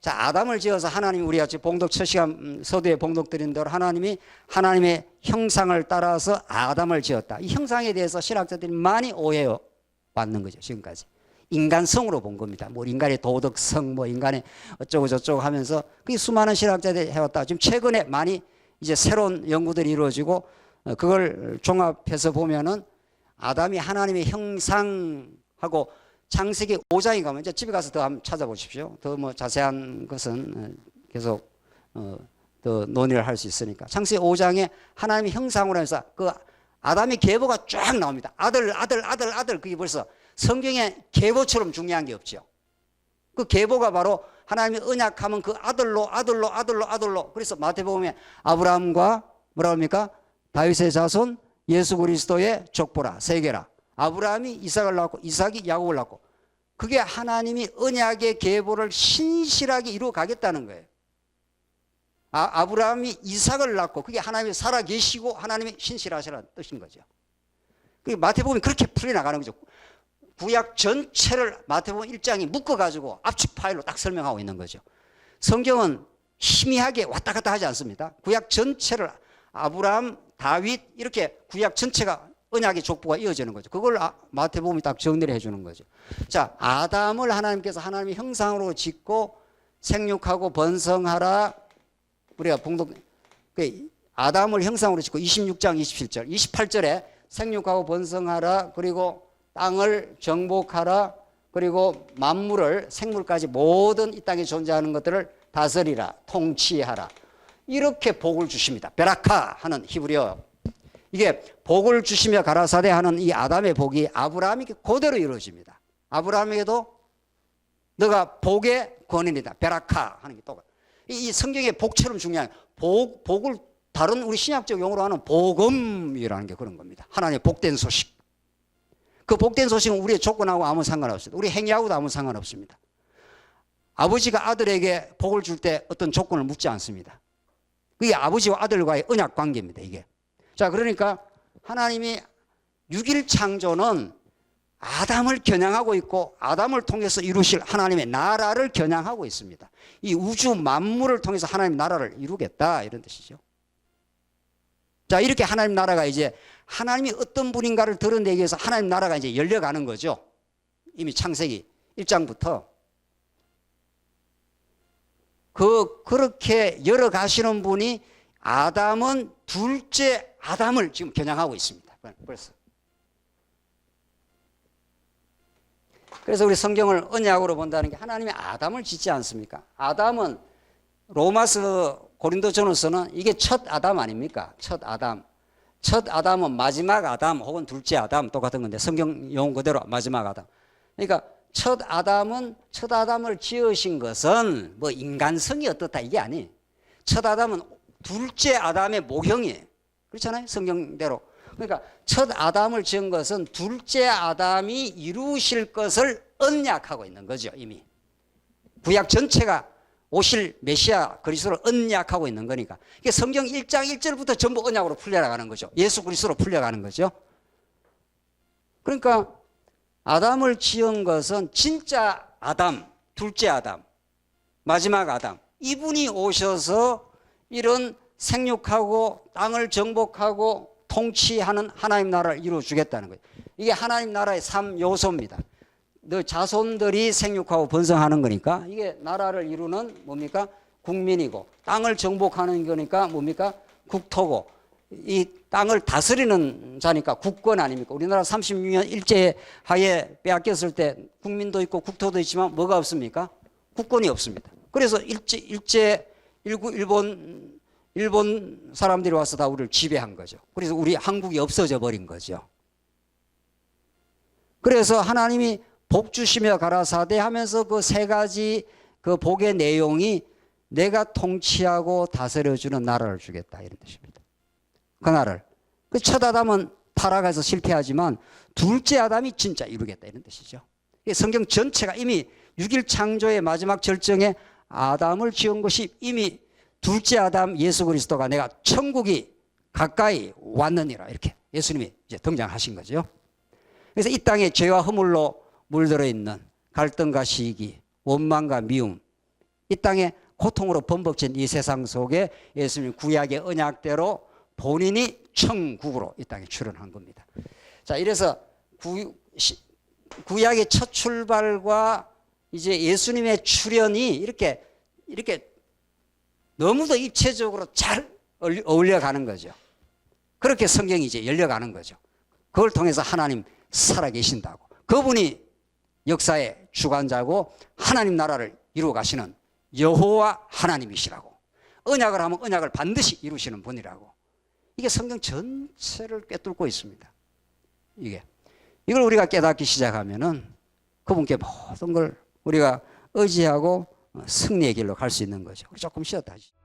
자, 아담을 지어서 하나님, 우리가 지금 봉독 첫 시간 서두에 봉독 드린 대로 하나님이 하나님의 형상을 따라서 아담을 지었다. 이 형상에 대해서 신학자들이 많이 오해해 왔는 거죠, 지금까지. 인간성으로 본 겁니다. 뭐 인간의 도덕성, 뭐 인간의 어쩌고 저쩌고 하면서 그게 수많은 신학자들이 해왔다. 지금 최근에 많이 이제 새로운 연구들이 이루어지고 그걸 종합해서 보면은 아담이 하나님의 형상하고 창세기 5장에 가면 이제 집에 가서 더 한번 찾아보십시오. 더 뭐 자세한 것은 계속 더 논의를 할 수 있으니까. 창세기 5장에 하나님의 형상으로 해서 그 아담의 계보가 쫙 나옵니다. 아들. 그게 벌써 성경에 계보처럼 중요한 게 없죠. 그 계보가 바로 하나님의 언약하면 그 아들로. 그래서 마태복음에 아브라함과 뭐라 합니까? 다윗의 자손 예수 그리스도의 족보라, 세계라. 아브라함이 이삭을 낳고 이삭이 야곱을 낳고, 그게 하나님이 언약의 계보를 신실하게 이루어 가겠다는 거예요. 아브라함이 이삭을 낳고 그게 하나님이 살아 계시고 하나님이 신실하시라는 뜻인 거죠. 마태복음이 그렇게 풀려나가는 거죠. 구약 전체를 마태복음 1장이 묶어가지고 압축 파일로 딱 설명하고 있는 거죠. 성경은 희미하게 왔다 갔다 하지 않습니다. 구약 전체를 아브라함, 다윗 이렇게 구약 전체가 언약의 족보가 이어지는 거죠. 그걸 마태복음이 딱 정리를 해주는 거죠. 자, 아담을 하나님께서 하나님의 형상으로 짓고 생육하고 번성하라. 우리가 봉독 아담을 형상으로 짓고 26장 27절 28절에 생육하고 번성하라, 그리고 땅을 정복하라, 그리고 만물을 생물까지 모든 이 땅에 존재하는 것들을 다스리라, 통치하라. 이렇게 복을 주십니다. 베라카 하는 히브리어. 이게 복을 주시며 가라사대 하는 이 아담의 복이 아브라함에게 그대로 이루어집니다. 아브라함에게도 너가 복의 권인이다. 베라카 하는 게 똑같아요. 이 성경의 복처럼 중요한 복을 다른 우리 신약적 용어로 하는 복음이라는 게 그런 겁니다. 하나님의 복된 소식. 그 복된 소식은 우리의 조건하고 아무 상관없습니다. 우리 행위하고도 아무 상관없습니다. 아버지가 아들에게 복을 줄 때 어떤 조건을 묻지 않습니다. 그게 아버지와 아들과의 언약 관계입니다. 이게. 자, 그러니까 하나님이 6일 창조는 아담을 겨냥하고 있고 아담을 통해서 이루실 하나님의 나라를 겨냥하고 있습니다. 이 우주 만물을 통해서 하나님 나라를 이루겠다 이런 뜻이죠. 자, 이렇게 하나님 나라가 이제 하나님이 어떤 분인가를 드러내기 위해서 하나님 나라가 이제 열려가는 거죠. 이미 창세기 1장부터 그렇게 열어가시는 분이 아담은 둘째 아담을 지금 겨냥하고 있습니다. 벌써. 그래서 우리 성경을 언약으로 본다는 게 하나님이 아담을 짓지 않습니까? 아담은 로마서 고린도전서는 이게 첫 아담 아닙니까? 첫 아담. 첫 아담은 마지막 아담 혹은 둘째 아담 똑같은 건데 성경 용어 그대로 마지막 아담. 그러니까 첫 아담을 지으신 것은 뭐 인간성이 어떻다 이게 아니에요. 첫 아담은 둘째 아담의 모형이에요. 그렇잖아요. 성경대로. 그러니까 첫 아담을 지은 것은 둘째 아담이 이루실 것을 언약하고 있는 거죠. 이미. 구약 전체가 오실 메시아 그리스도를 언약하고 있는 거니까. 이게 성경 1장 1절부터 전부 언약으로 풀려나가는 거죠. 예수 그리스도로 풀려가는 거죠. 그러니까 아담을 지은 것은 진짜 아담, 둘째 아담, 마지막 아담. 이분이 오셔서 이런 생육하고 땅을 정복하고 통치하는 하나님 나라를 이루어주겠다는 거예요. 이게 하나님 나라의 3요소입니다. 너 자손들이 생육하고 번성하는 거니까 이게 나라를 이루는 뭡니까? 국민이고 땅을 정복하는 거니까 뭡니까? 국토고 이 땅을 다스리는 자니까 국권 아닙니까? 우리나라 36년 일제 하에 빼앗겼을 때 국민도 있고 국토도 있지만 뭐가 없습니까? 국권이 없습니다. 그래서 일본 사람들이 와서 다 우리를 지배한 거죠. 그래서 우리 한국이 없어져 버린 거죠. 그래서 하나님이 복 주시며 가라사대 하면서 그 세 가지 그 복의 내용이 내가 통치하고 다스려주는 나라를 주겠다 이런 뜻입니다. 그 나라를. 그 첫 아담은 타락해서 실패하지만 둘째 아담이 진짜 이루겠다 이런 뜻이죠. 성경 전체가 이미 6일 창조의 마지막 절정에 아담을 지은 것이 이미 둘째 아담 예수 그리스도가 내가 천국이 가까이 왔느니라 이렇게 예수님이 이제 등장하신 거죠. 그래서 이 땅에 죄와 허물로 물들어 있는 갈등과 시기, 원망과 미움, 이 땅에 고통으로 범벅진 이 세상 속에 예수님 구약의 언약대로 본인이 천국으로 이 땅에 출현한 겁니다. 자, 이래서 구약의 첫 출발과 이제 예수님의 출현이 이렇게 너무도 입체적으로 잘 어울려 가는 거죠. 그렇게 성경이 이제 열려가는 거죠. 그걸 통해서 하나님 살아계신다고. 그분이 역사의 주관자고 하나님 나라를 이루어 가시는 여호와 하나님이시라고. 언약을 하면 언약을 반드시 이루시는 분이라고. 이게 성경 전체를 꿰뚫고 있습니다. 이걸 우리가 깨닫기 시작하면은 그분께 모든 걸 우리가 의지하고 승리의 길로 갈 수 있는 거죠. 우리 조금 쉬었다 하시죠.